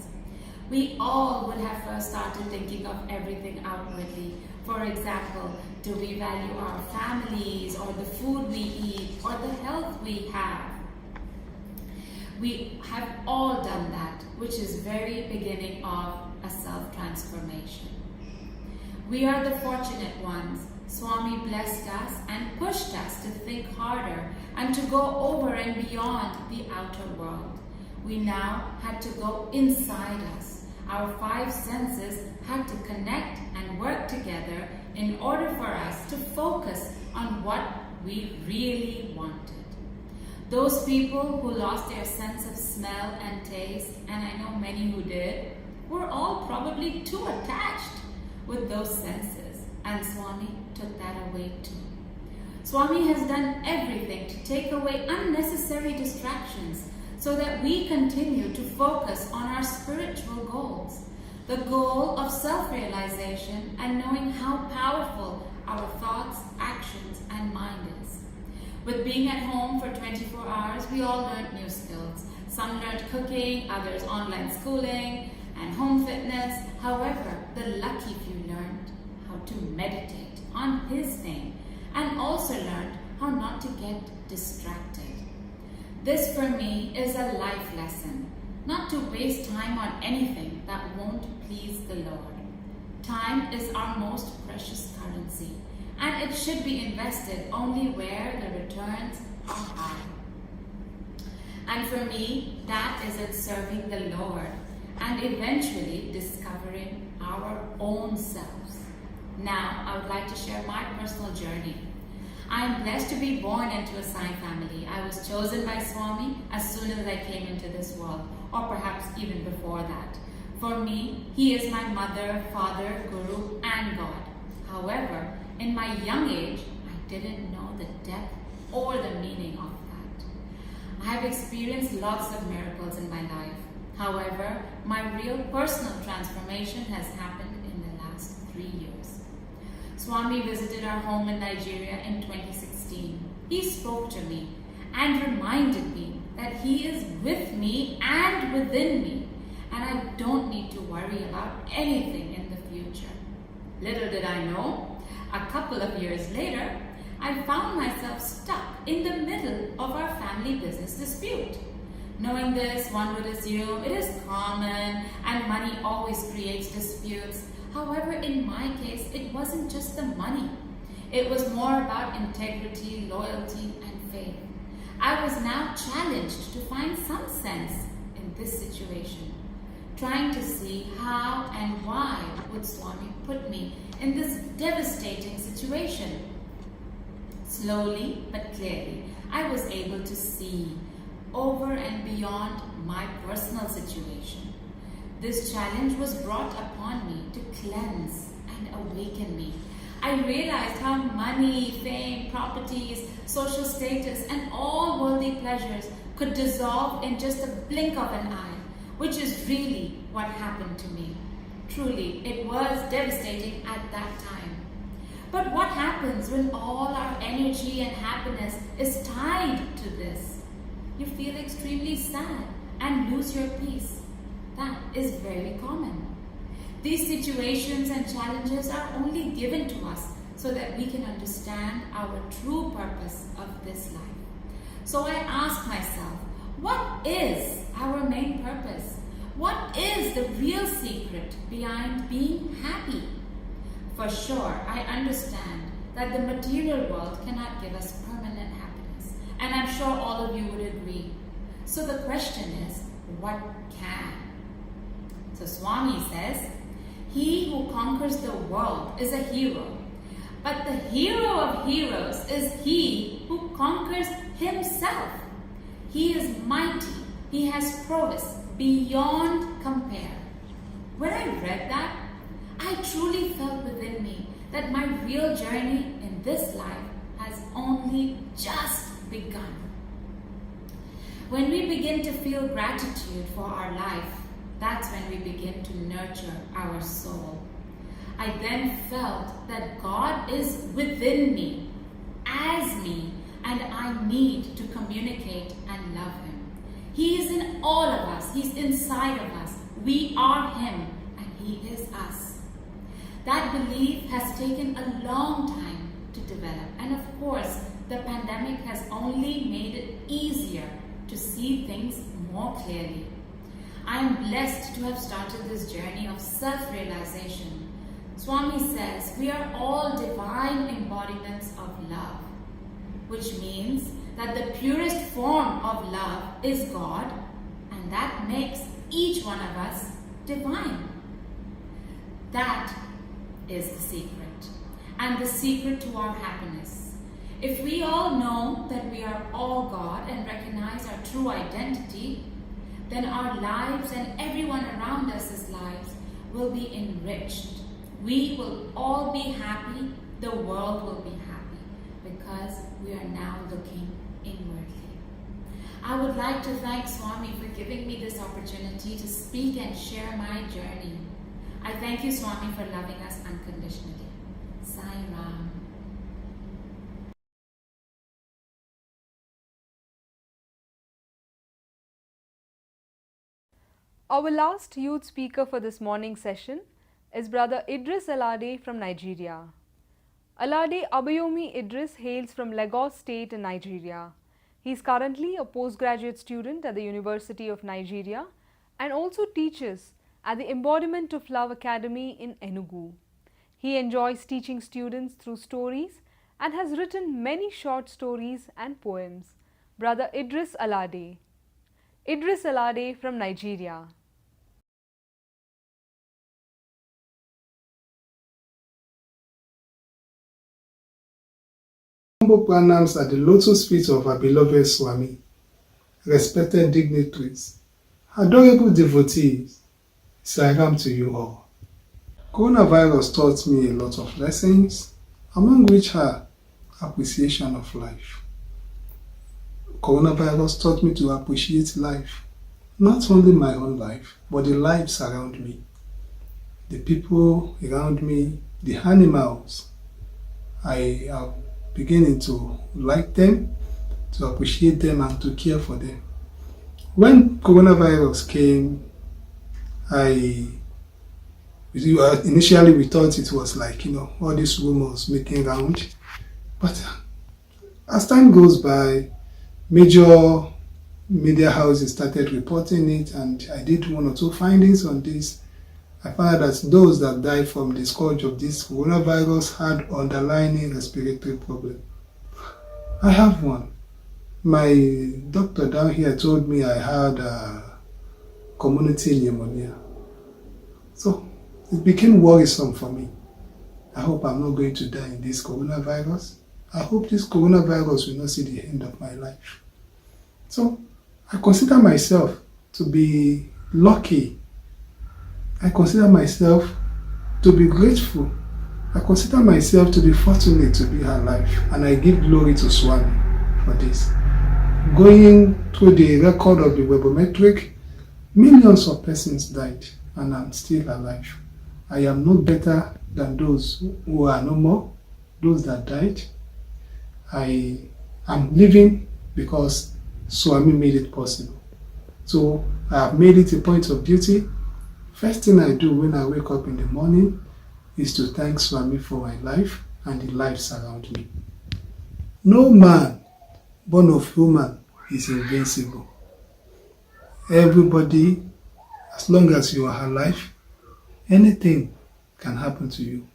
We all would have first started thinking of everything outwardly. For example, do we value our families or the food we eat or the health we have? We have all done that, which is very beginning of a self-transformation. We are the fortunate ones. Swami blessed us and pushed us to think harder and to go over and beyond the outer world. We now had to go inside us. Our 5 senses had to connect and work together in order for us to focus on what we really wanted. Those people who lost their sense of smell and taste, and I know many who did, were all probably too attached with those senses, and Swami took that away too. Swami has done everything to take away unnecessary distractions so that we continue to focus on our spiritual goals, the goal of self-realization and knowing how powerful our thoughts, actions, and mind is. With being at home for 24 hours, we all learned new skills. Some learned cooking, others online schooling, and home fitness. However, the lucky few learned how to meditate on His name and also learned how not to get distracted. This for me is a life lesson, not to waste time on anything that won't please the Lord. Time is our most precious currency, and it should be invested only where the returns are high. And for me, that is in serving the Lord and eventually discovering our own selves. Now, I would like to share my personal journey. I am blessed to be born into a Sai family. I was chosen by Swami as soon as I came into this world, or perhaps even before that. For me, He is my mother, father, guru, and God. However, in my young age, I didn't know the depth or the meaning of that. I have experienced lots of miracles in my life. However, my real personal transformation has happened in the last 3 years. Swami visited our home in Nigeria in 2016. He spoke to me and reminded me that He is with me and within me, and I don't need to worry about anything in the future. Little did I know, a couple of years later, I found myself stuck in the middle of our family business dispute. Knowing this, one would assume it is common and money always creates disputes. However, in my case, it wasn't just the money. It was more about integrity, loyalty, and faith. I was now challenged to find some sense in this situation, trying to see how and why would Swami put me in this devastating situation. Slowly but clearly, I was able to see over and beyond my personal situation. This challenge was brought upon me to cleanse and awaken me. I realized how money, fame, properties, social status, and all worldly pleasures could dissolve in just a blink of an eye, which is really what happened to me. Truly, it was devastating at that time. But what happens when all our energy and happiness is tied to this? You feel extremely sad and lose your peace. That is very common. These situations and challenges are only given to us so that we can understand our true purpose of this life. So I ask myself, what is our main purpose? What is the real secret behind being happy? For sure, I understand that the material world cannot give us permanent happiness, and I'm sure all of you would agree. So the question is, what can? So Swami says, he who conquers the world is a hero, but the hero of heroes is he who conquers himself. He is mighty, he has prowess beyond compare. When I read that, I truly felt within me that my real journey in this life has only just begun. When we begin to feel gratitude for our life, that's when we begin to nurture our soul. I then felt that God is within me, as me, and I need to communicate and love Him. He is in all of us. He's inside of us. We are Him, and He is us. That belief has taken a long time to develop, and of course, the pandemic has only made it easier to see things more clearly. I am blessed to have started this journey of self-realization. Swami says we are all divine embodiments of love, which means that the purest form of love is God, and that makes each one of us divine. That is the secret, and the secret to our happiness. If we all know that we are all God and recognize our true identity, then our lives and everyone around us' lives will be enriched. We will all be happy, the world will be happy, because we are now looking inwardly. I would like to thank Swami for giving me this opportunity to speak and share my journey. I thank you, Swami, for loving us unconditionally. Sai Ram. Our last youth speaker for this morning session is Brother Idris Alade from Nigeria. Alade Abayomi Idris hails from Lagos State in Nigeria. He is currently a postgraduate student at the University of Nigeria and also teaches at the Embodiment of Love Academy in Enugu. He enjoys teaching students through stories and has written many short stories and poems. Brother Idris Alade. Idris Alade from Nigeria. Humble pranams at the lotus feet of our beloved Swami, respected dignitaries, adorable devotees, Sairam to you all. Coronavirus taught me a lot of lessons, among which are appreciation of life. Coronavirus taught me to appreciate life, not only my own life, but the lives around me, the people around me, the animals. I am beginning to like them, to appreciate them, and to care for them. When coronavirus came, initially we thought it was like, all these rumors making round. But as time goes by, major media houses started reporting it, and I did one or two findings on this. I found that those that died from the scourge of this coronavirus had underlying respiratory problem. I have one. My doctor down here told me I had community pneumonia. So it became worrisome for me. I hope I'm not going to die in this coronavirus. I hope this coronavirus will not see the end of my life. So I consider myself to be lucky. I consider myself to be grateful. I consider myself to be fortunate to be alive, and I give glory to Swami for this. Going through the record of the Webometric, millions of persons died, and I'm still alive. I am no better than those who are no more, those that died. I am living because Swami made it possible. So I have made it a point of duty. First thing I do when I wake up in the morning is to thank Swami for my life and the lives around me. No man born of woman is invincible. Everybody, as long as you are alive, anything can happen to you.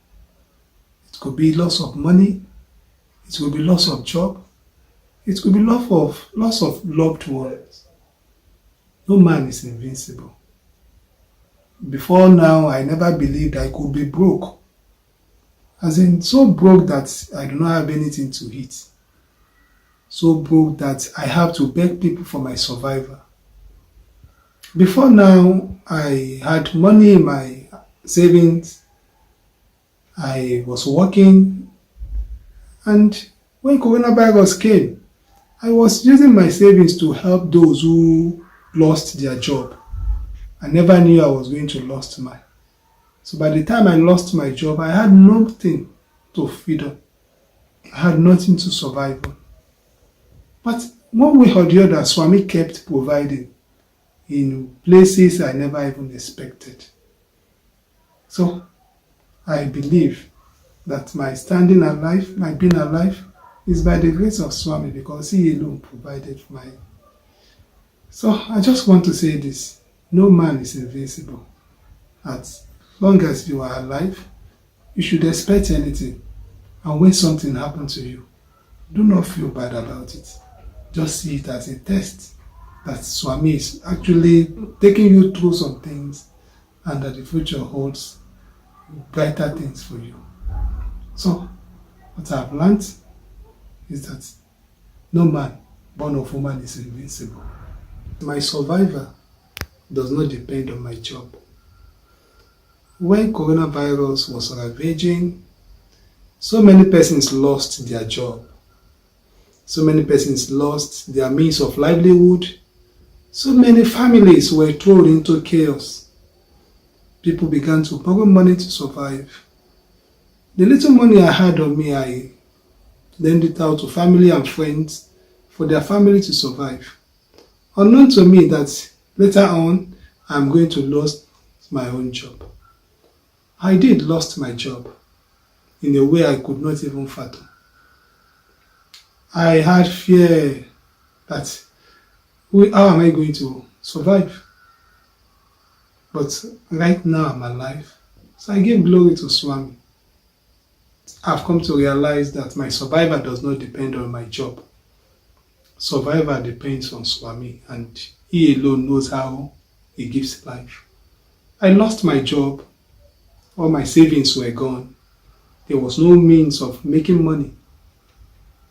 It could be loss of money, it could be loss of job, it could be loss of loved ones. No man is invincible. Before now, I never believed I could be broke. As in, so broke that I do not have anything to eat. So broke that I have to beg people for my survival. Before now, I had money in my savings. I was working. And when coronavirus came, I was using my savings to help those who lost their job. I never knew I was going to lose mine. So by the time I lost my job, I had nothing to feed on. I had nothing to survive on. But one way or the other, Swami kept providing in places I never even expected. So I believe that my standing alive, my being alive, is by the grace of Swami, because he alone provided for me. So I just want to say this. No man is invincible. As long as you are alive, you should expect anything. And when something happens to you, do not feel bad about it. Just see it as a test that Swami is actually taking you through some things and that the future holds brighter things for you. So, what I've learned is that no man born of woman is invincible. My survival does not depend on my job. When coronavirus was ravaging, so many persons lost their job. So many persons lost their means of livelihood. So many families were thrown into chaos. People began to borrow money to survive. The little money I had on me, I lent it out to family and friends for their family to survive. Unknown to me that later on, I'm going to lose my own job. I did lost my job in a way I could not even fathom. I had fear that how am I going to survive? But right now I'm alive. So I give glory to Swami. I've come to realize that my survival does not depend on my job. Survival depends on Swami, and he alone knows how he gives life. I lost my job. All my savings were gone. There was no means of making money.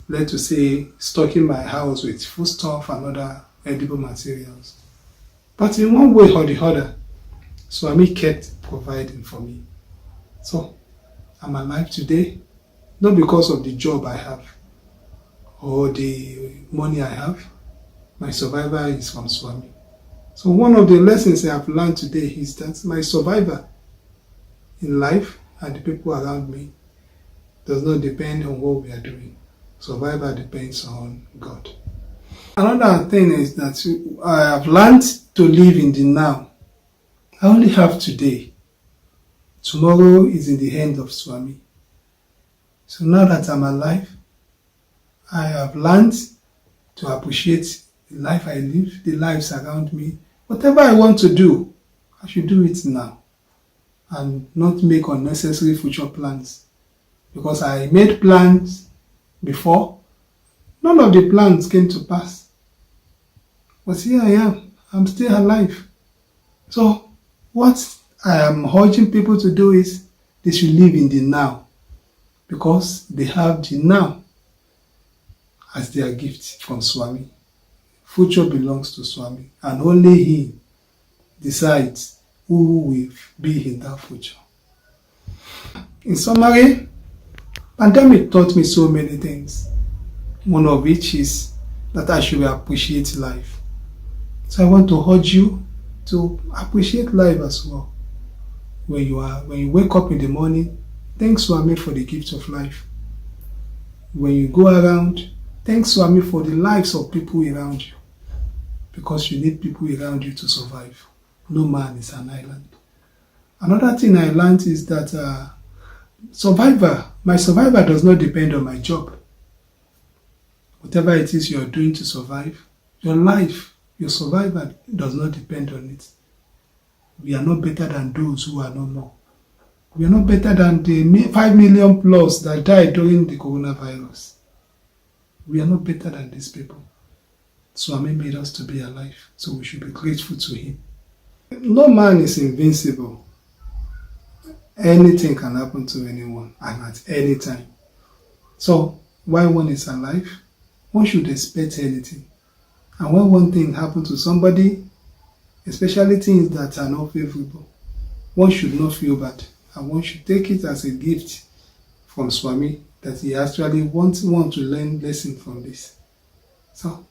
Let's to say, stocking my house with foodstuff and other edible materials. But in one way or the other, Swami kept providing for me. So, I'm alive today, not because of the job I have or the money I have. My survival is from Swami. So one of the lessons I have learned today is that my survival in life and the people around me does not depend on what we are doing. Survival depends on God. Another thing is that I have learned to live in the now. I only have today. Tomorrow is in the hand of Swami. So now that I'm alive, I have learned to appreciate the life I live, the lives around me. Whatever I want to do, I should do it now and not make unnecessary future plans. Because I made plans before, none of the plans came to pass. But here I am, I'm still alive. So what I am urging people to do is they should live in the now, because they have the now as their gift from Swami. Future belongs to Swami, and only He decides who will be in that future. In summary, pandemic taught me so many things. One of which is that I should appreciate life. So I want to urge you to appreciate life as well. When you wake up in the morning, thank Swami for the gift of life. When you go around, thank Swami for the lives of people around you. Because you need people around you to survive. No man is an island. Another thing I learned is that my survival does not depend on my job. Whatever it is you are doing to survive, your life, your survival does not depend on it. We are not better than those who are no more. We are not better than the 5 million plus that died during the coronavirus. We are not better than these people. Swami made us to be alive, so we should be grateful to Him. No man is invincible. Anything can happen to anyone and at any time. So, while one is alive, one should expect anything. And when one thing happens to somebody, especially things that are not favorable, one should not feel bad. And one should take it as a gift from Swami that he actually wants one to learn lesson from this. So,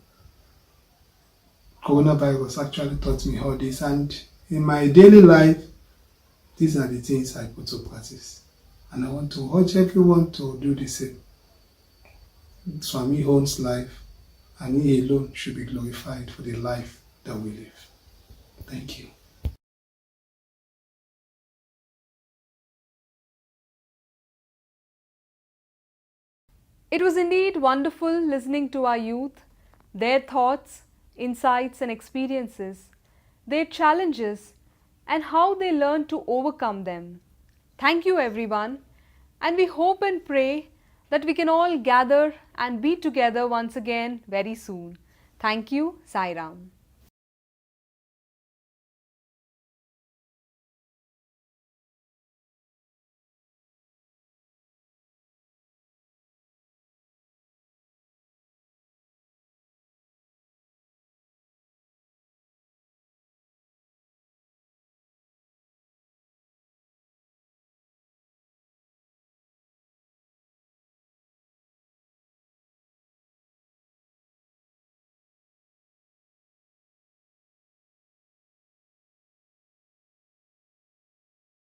coronavirus actually taught me all this, and in my daily life, these are the things I put to practice. And I want to urge everyone to do the same. Swami owns life, and He alone should be glorified for the life that we live. Thank you. It was indeed wonderful listening to our youth, their thoughts, insights and experiences. their challenges, and how they learn to overcome them. Thank you everyone, and we hope and pray that we can all gather and be together once again very soon. Thank you. Sai Ram.